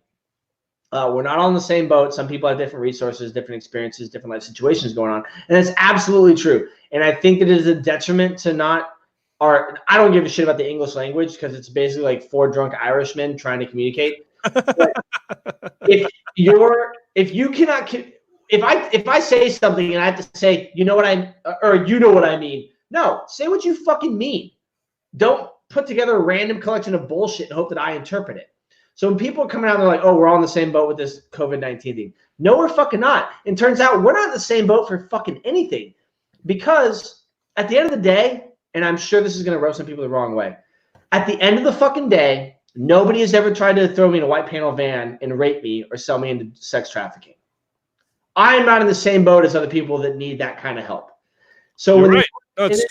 we're not all in the same boat. Some people have different resources, different experiences, different life situations going on, and that's absolutely true. And I think that it is a detriment to not. I don't give a shit about the English language because it's basically like 4 drunk Irishmen trying to communicate. But if I say something and I have to say, you know what I mean. No, say what you fucking mean. Don't put together a random collection of bullshit and hope that I interpret it. So when people are coming out and they're like, oh, we're all in the same boat with this COVID-19 thing. No, we're fucking not. And turns out we're not in the same boat for fucking anything. Because at the end of the day, and I'm sure this is going to rub some people the wrong way, at the end of the fucking day, nobody has ever tried to throw me in a white panel van and rape me or sell me into sex trafficking. I am not in the same boat as other people that need that kind of help. So you're right. That's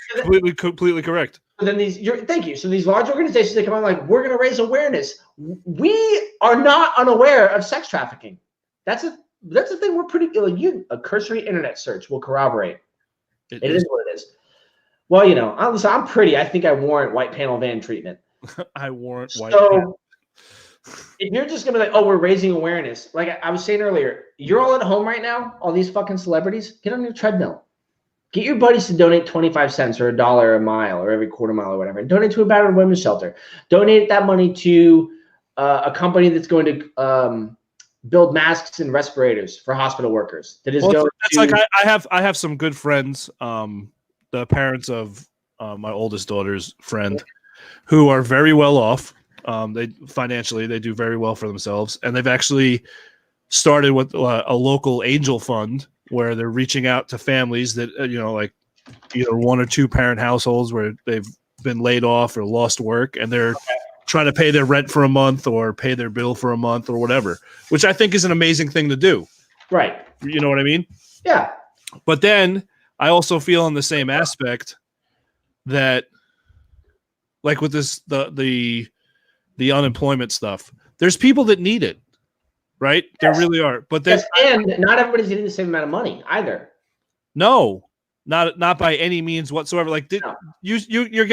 completely correct. Then thank you. So these large organizations, they come out like, we're going to raise awareness. We are not unaware of sex trafficking. That's the thing. We're pretty. A cursory internet search will corroborate. It is what it is. Well, I'm pretty. I think I warrant white panel van treatment. I warrant white. So if you're just gonna be like, oh, we're raising awareness, like I was saying earlier, you're all at home right now. All these fucking celebrities, get on your treadmill. Get your buddies to donate 25 cents or $1 a mile or every quarter mile or whatever, and donate to a battered women's shelter. Donate that money to a company that's going to build masks and respirators for hospital workers. I have some good friends, the parents of my oldest daughter's friend, who are very well off. They do very well for themselves, and they've actually started with a local angel fund where they're reaching out to families that, like either 1 or 2 parent households where they've been laid off or lost work, and they're trying to pay their rent for a month or pay their bill for a month or whatever, which I think is an amazing thing to do. Right. You know what I mean? Yeah. But then I also feel in the same aspect that, like with this, the unemployment stuff, there's people that need it. Right? Yes. There really are. But and not everybody's getting the same amount of money either. No, not by any means whatsoever. Like, did you get your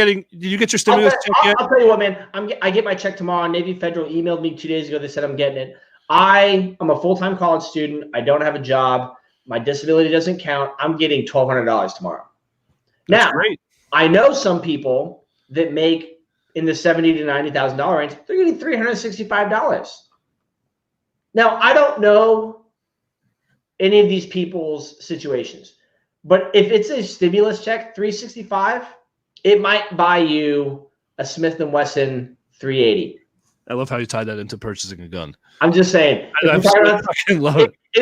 stimulus check yet? I'll tell you what, man. I get my check tomorrow. Navy Federal emailed me 2 days ago. They said I'm getting it. I'm a full-time college student. I don't have a job. My disability doesn't count. I'm getting $1,200 tomorrow. That's great. I know some people that make in the $70,000 to $90,000 range. They're getting $365. Now, I don't know any of these people's situations, but if it's a stimulus check, $365, it might buy you a Smith & Wesson 380. I love how you tied that into purchasing a gun. I'm just saying. As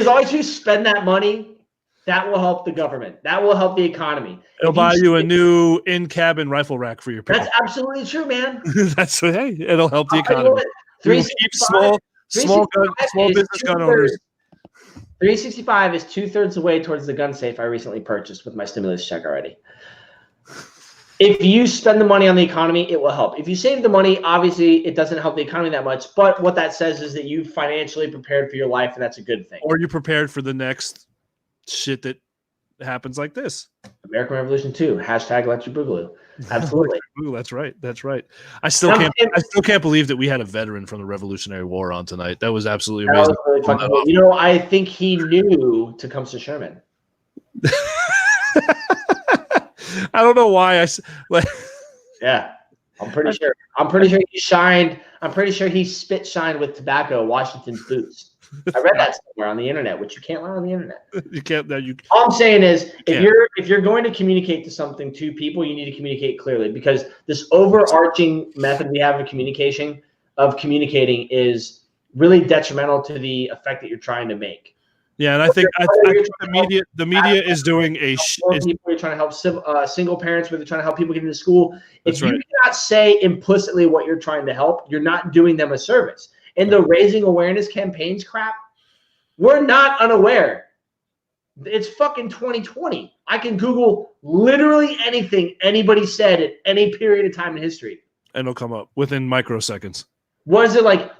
long as you spend that money, that will help the government. That will help the economy. It'll buy you a new in-cabin rifle rack for your pistol. That's absolutely true, man. It'll help the economy. Small business gun owners. 365 is 2/3 the way towards the gun safe I recently purchased with my stimulus check already. If you spend the money on the economy, it will help. If you save the money, obviously it doesn't help the economy that much. But what that says is that you financially prepared for your life, and that's a good thing. Or you prepared for the next shit that happens like this. American Revolution 2, #Electric Boogaloo. Absolutely. That's right. I still can't believe that we had a veteran from the Revolutionary War on tonight. That was absolutely amazing. Was really cool. I think he knew Tecumseh Sherman. I don't know why Yeah, I'm pretty sure he shined. I'm pretty sure he spit shined with tobacco Washington's boots. I read that somewhere on the internet, which you can't learn on the internet. You can't. All I'm saying is, if you're going to communicate to something to people, you need to communicate clearly, because this overarching method we have of communicating is really detrimental to the effect that you're trying to make. Yeah, and I think the media is doing people are trying to help single parents, where they're trying to help people get into school. If you cannot say implicitly what you're trying to help, you're not doing them a service. And the raising awareness campaigns crap, we're not unaware. It's fucking 2020. I can Google literally anything anybody said at any period of time in history. And it'll come up within microseconds. Was it like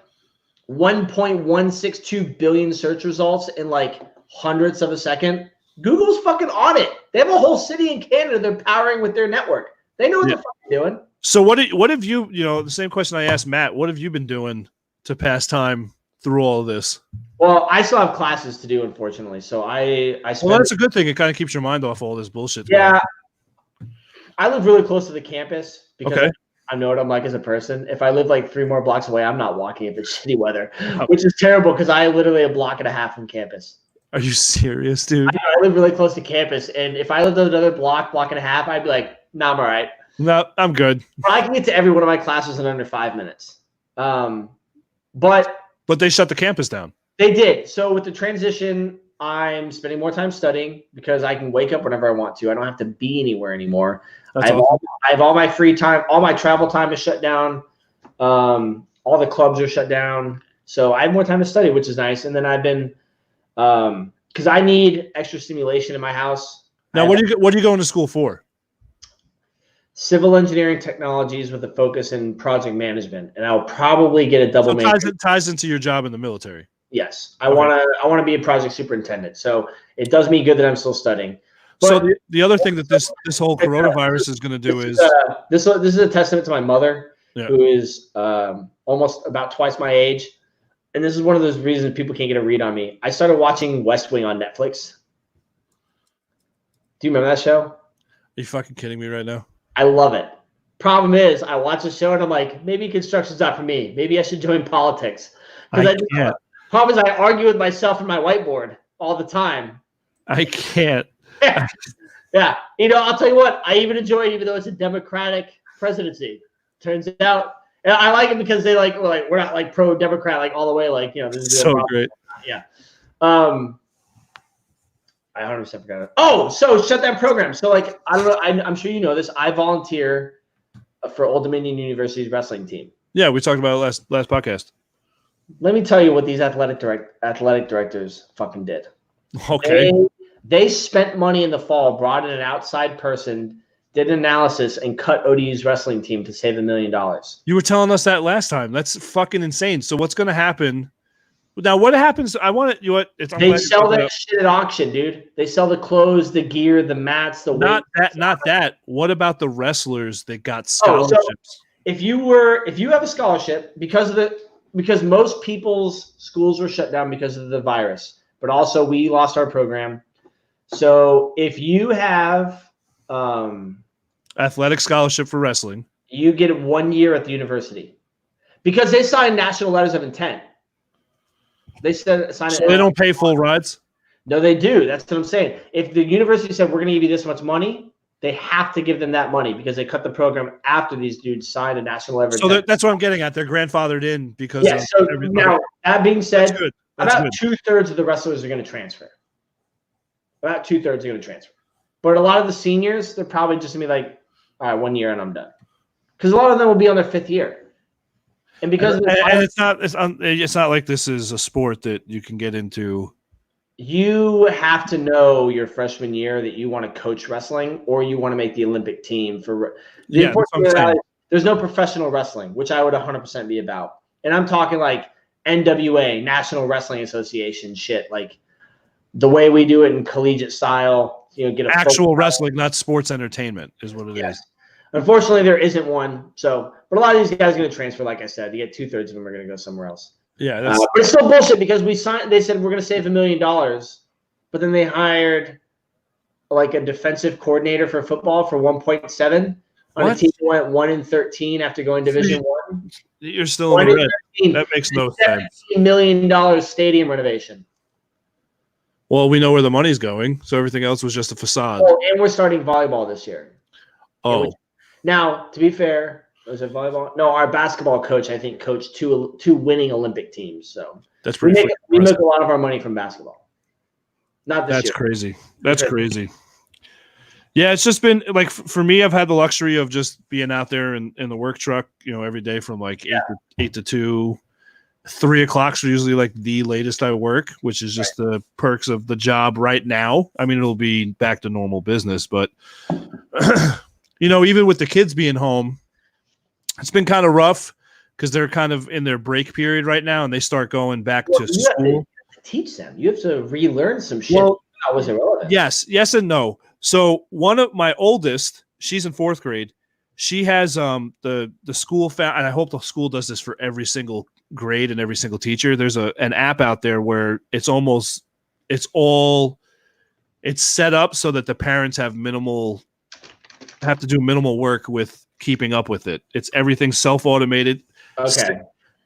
1.162 billion search results in like hundredths of a second. Google's fucking on it. They have a whole city in Canada they're powering with their network. They know what they're fucking doing. So what have you, the same question I asked Matt, what have you been doing to pass time through all of this? Well, I still have classes to do, unfortunately. So I spend, well, that's a good thing. It kind of keeps your mind off all this bullshit. Yeah. I live really close to the campus because I know what I'm like as a person. If I live like 3 more blocks away, I'm not walking if it's shitty weather, which is terrible because I literally a block and a half from campus. Are you serious, dude? I live really close to campus, and if I lived another block and a half, I'd be like, nah, I'm all right. No, I'm good. I can get to every one of my classes in under 5 minutes. But they shut the campus down. They did. So with the transition, I'm spending more time studying because I can wake up whenever I want to. I don't have to be anywhere anymore. I have all my free time. All my travel time is shut down. All the clubs are shut down. So I have more time to study, which is nice. And then I've been because I need extra stimulation in my house. Now, what are you going to school for? Civil engineering technologies with a focus in project management, and I'll probably get a double major. It ties into your job in the military. Yes, I want to be a project superintendent. So it does me good that I'm still studying. But so the other thing that this whole coronavirus is going to do is this is a testament to my mother, who is almost about twice my age, and this is one of those reasons people can't get a read on me. I started watching West Wing on Netflix. Do you remember that show? Are you fucking kidding me right now? I love it. Problem is, I watch the show and I'm like, maybe construction's not for me. Maybe I should join politics. I can't. Problem is, I argue with myself and my whiteboard all the time. I can't. Yeah. I'll tell you what, I even enjoy it even though it's a Democratic presidency. Turns out, and I like it because they we're not like pro-Democrat like all the way. This is so great. Yeah. I 100% forgot it. Oh, so shut down program. So I don't know. I'm sure you know this. I volunteer for Old Dominion University's wrestling team. Yeah, we talked about it last podcast. Let me tell you what these athletic directors fucking did. Okay. They spent money in the fall, brought in an outside person, did an analysis, and cut ODU's wrestling team to save $1 million. You were telling us that last time. That's fucking insane. So what's going to happen? Now, what happens? I want it. They sell that shit at auction, dude. They sell the clothes, the gear, the mats, the weights. Not that. What about the wrestlers that got scholarships? So if you have a scholarship because most people's schools were shut down because of the virus, but also we lost our program. So if you have athletic scholarship for wrestling, you get 1 year at the university because they signed national letters of intent. They sign it. So they don't pay full rides? No, they do. That's what I'm saying. If the university said, we're going to give you this much money, they have to give them that money because they cut the program after these dudes signed a national letter. So that's what I'm getting at. They're grandfathered in because so now, that being said, That's about good. 2/3 of the wrestlers are going to transfer. About 2/3 are going to transfer. But a lot of the seniors, they're probably just going to be like, all right, 1 year and I'm done. Because a lot of them will be on their 5th year. And because it's not like this is a sport that you can get into. You have to know your freshman year that you want to coach wrestling or you want to make the Olympic team for there's no professional wrestling, which I would 100% be about. And I'm talking like NWA, National Wrestling Association shit, like the way we do it in collegiate style, get a actual wrestling, not sports entertainment is what it is. Unfortunately, there isn't one. But a lot of these guys are going to transfer. Like I said, you get 2/3 of them are going to go somewhere else. Yeah, but it's still bullshit because they said we're going to save $1 million, but then they hired like a defensive coordinator for football for 1.7 on a team that went 1-13 after going Division 1. You're still in the red. That makes no sense. $17 million stadium renovation. Well, we know where the money's going, so everything else was just a facade. Oh, and we're starting volleyball this year. Oh. Now, to be fair, was it volleyball? No, our basketball coach, I think, coached two winning Olympic teams. So that's pretty. We make a lot of our money from basketball. Not this year. That's crazy. That's crazy. Yeah, it's just been like for me. I've had the luxury of just being out there in the work truck, every day from like 8 to 2. 3 o'clock's usually like the latest I work, which is just the perks of the job right now. I mean, it'll be back to normal business, but even with the kids being home, it's been kind of rough because they're kind of in their break period right now, and they start going back to school. You have to teach them. You have to relearn some shit that wasn't relevant. Yes and no. So one of my oldest, she's in 4th grade. She has the school and I hope the school does this for every single grade and every single teacher. There's an app out there where it's set up so that the parents have to do minimal work with keeping up with it. It's everything self-automated. Okay.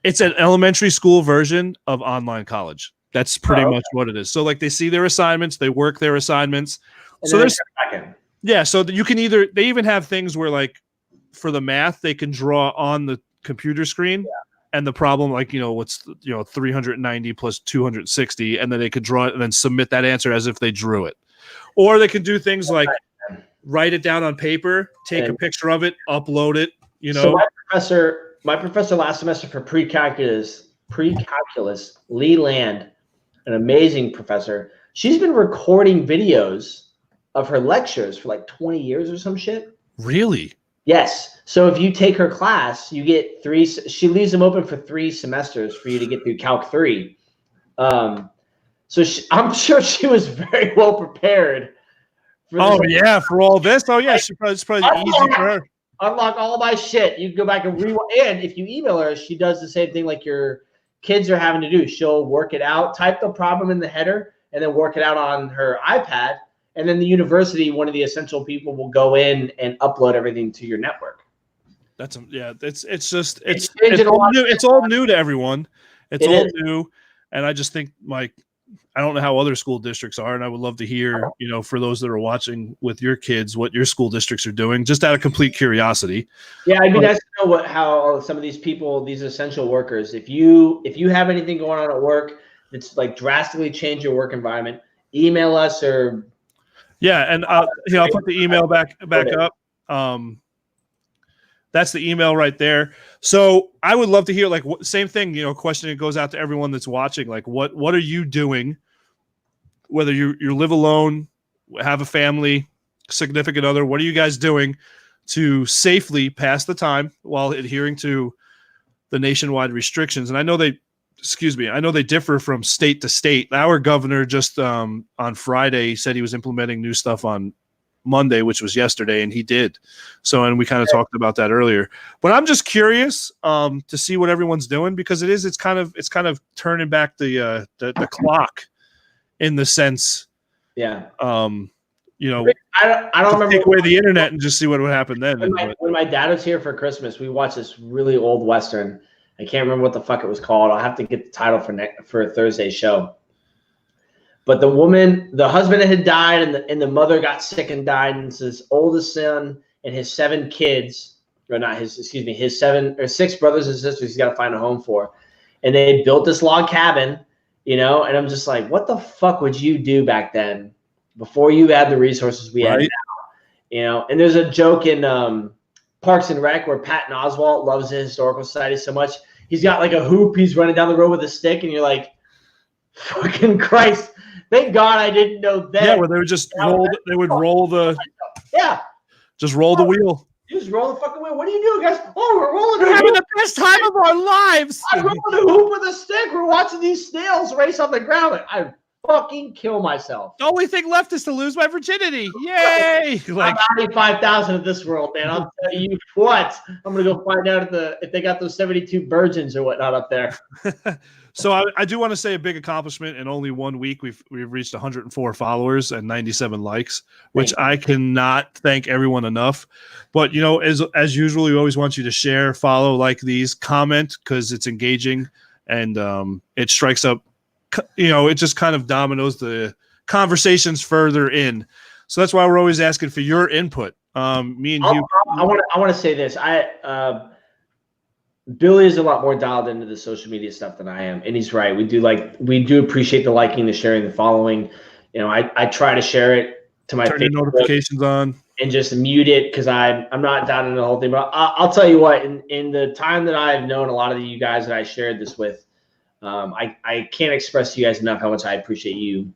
It's an elementary school version of online college. That's pretty much what it is. So like they see their assignments, they work their assignments. And so so you can they even have things where like for the math, they can draw on the computer screen and the problem, like, 390 plus 260, and then they could draw it and then submit that answer as if they drew it. Or they can do things like write it down on paper, take a picture of it, upload it, So my professor last semester for pre-calculus, Lee Land, an amazing professor. She's been recording videos of her lectures for like 20 years or some shit. Really? Yes. So if you take her class, you get 3. She leaves them open for 3 semesters for you to get through Calc 3. So I'm sure she was very well prepared. For all this. Oh yeah, it's probably easy for her. Unlock all my shit. You can go back and rewind. And if you email her, she does the same thing like your kids are having to do. She'll work it out, type the problem in the header, and then work it out on her iPad. And then the university, one of the essential people, will go in and upload everything to your network. It's all new to everyone. It's all new, and I just think I don't know how other school districts are, and I would love to hear, for those that are watching with your kids, what your school districts are doing, just out of complete curiosity. Yeah, I'd be nice to know how some of these people, these essential workers, if you have anything going on at work that's like drastically change your work environment, email us or. Yeah, and I'll put the email back up. That's the email right there. So I would love to hear, like, same thing, question that goes out to everyone that's watching. Like, what are you doing? Whether you live alone, have a family, significant other, what are you guys doing to safely pass the time while adhering to the nationwide restrictions? And I know they differ from state to state. Our governor just on Friday said he was implementing new stuff on Monday, which was yesterday, and he did. So, and we kind of talked about that earlier. But I'm just curious to see what everyone's doing, because it's kind of turning back the clock in the sense. Yeah. I don't remember. Take away the internet and just see what would happen then. When my dad was here for Christmas, we watched this really old Western. I can't remember what the fuck it was called. I'll have to get the title for Thursday's show. But the husband had died, and the mother got sick and died, and his oldest son and his 7 kids, his 7 or 6 brothers and sisters, he's got to find a home for. And they built this log cabin, and I'm just like, what the fuck would you do back then before you had the resources we have now? And there's a joke in Parks and Rec where Patton Oswalt loves the Historical Society so much. He's got like a hoop. He's running down the road with a stick, and you're like, fucking Christ. Thank God I didn't know that. Yeah, where they would just roll the wheel. You just roll the fucking wheel. What are you doing, guys? Oh, we're rolling. We're having the best time of our lives. I'm rolling a hoop with a stick. We're watching these snails race on the ground. I fucking kill myself. The only thing left is to lose my virginity. Yay! I'm 95,000 of this world, man. I'll tell you what. I'm gonna go find out if they got those 72 virgins or whatnot up there. So I do want to say a big accomplishment. In only 1 week, we've reached 104 followers and 97 likes, which I cannot thank everyone enough. But as usual, we always want you to share, follow, like these, comment, because it's engaging and it strikes up. It just kind of dominoes the conversations further in. So that's why we're always asking for your input. Me and Hugh. I want to say this. Billy is a lot more dialed into the social media stuff than I am, and he's right. We do appreciate the liking, the sharing, the following. I try to share it to my turn your notifications on and just mute it because I'm not down in the whole thing. But I'll tell you what. In the time that I've known a lot of you guys that I shared this with, I can't express to you guys enough how much I appreciate you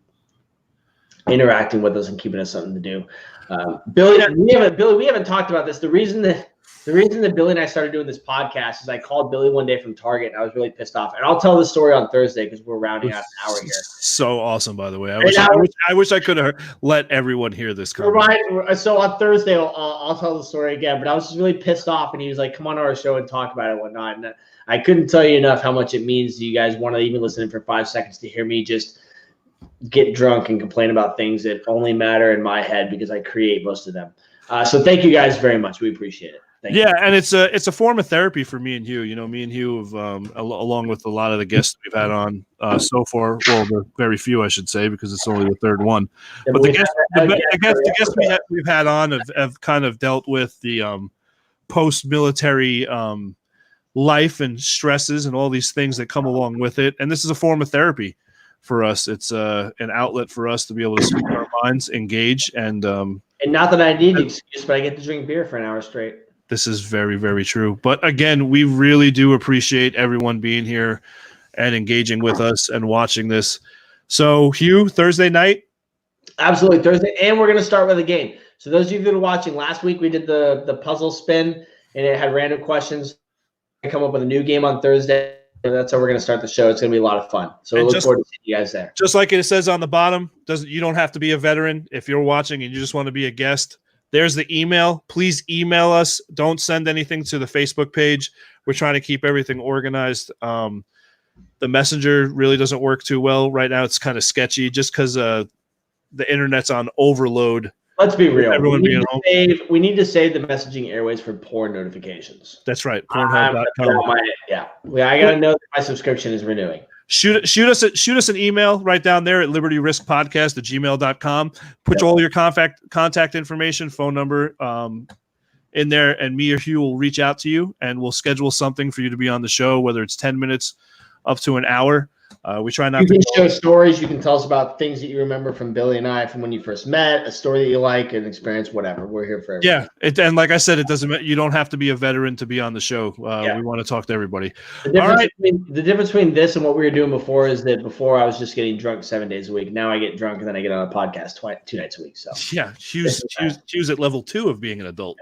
interacting with us and keeping us something to do. Billy, we haven't talked about this. The reason that The reason that Billy and I started doing this podcast is I called Billy one day from Target and I was really pissed off. And I'll tell the story on Thursday because we're rounding out an hour here. So awesome, by the way. I wish I could have let everyone hear this. Right. So on Thursday, I'll tell the story again. But I was just really pissed off, and he was like, "Come on to our show and talk about it and whatnot." And I couldn't tell you enough how much it means to you guys want to even listen for 5 seconds to hear me just get drunk and complain about things that only matter in my head because I create most of them. So thank you guys very much. We appreciate it. Thank you. And it's a form of therapy for me and Hugh. You know, me and Hugh have, along with a lot of the guests we've had on so far. Well, the very few, I should say, because it's only the third one. Yeah, but the guests we've had on have kind of dealt with the post-military life and stresses and all these things that come along with it. And this is a form of therapy for us. It's an outlet for us to be able to speak our minds, engage, and not that I need an excuse, but I get to drink beer for an hour straight. This is very, very true. But again, we really do appreciate everyone being here and engaging with us and watching this. So, Hugh, Thursday night? Absolutely, Thursday. And we're going to start with a game. So those of you that are watching, last week we did the puzzle spin, and it had random questions. I come up with a new game on Thursday. And that's how we're going to start the show. It's going to be a lot of fun. So we look forward to seeing you guys there. Just like it says on the bottom, you don't have to be a veteran. If you're watching and you just want to be a guest, there's the email. Please email us. Don't send anything to the Facebook page. We're trying to keep everything organized. The messenger really doesn't work too well right now. It's kind of sketchy just because the internet's on overload. Let's be real. We need to save the messaging airways for porn notifications. That's right. Pornhub.com. I got to know that my subscription is renewing. Shoot us an email right down there at libertyriskpodcast@gmail.com. Put all your contact information, phone number in there, and me or Hugh will reach out to you, and we'll schedule something for you to be on the show, whether it's 10 minutes up to an hour. We try not to show stories. You can tell us about things that you remember from Billy and I from when you first met, a story that you like, an experience, whatever. We're here for everything. Yeah, and like I said, it doesn't. You don't have to be a veteran to be on the show. We want to talk to everybody. The difference between this and what we were doing before is that before I was just getting drunk 7 days a week. Now I get drunk and then I get on a podcast 2 nights a week. So yeah, Hugh's at level 2 of being an adult.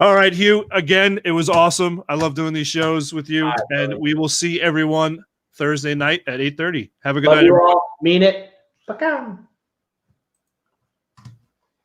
All right, Hugh, again, it was awesome. I love doing these shows with you, and we will see everyone Thursday night at 8:30. Have a good night, everyone. Mean it.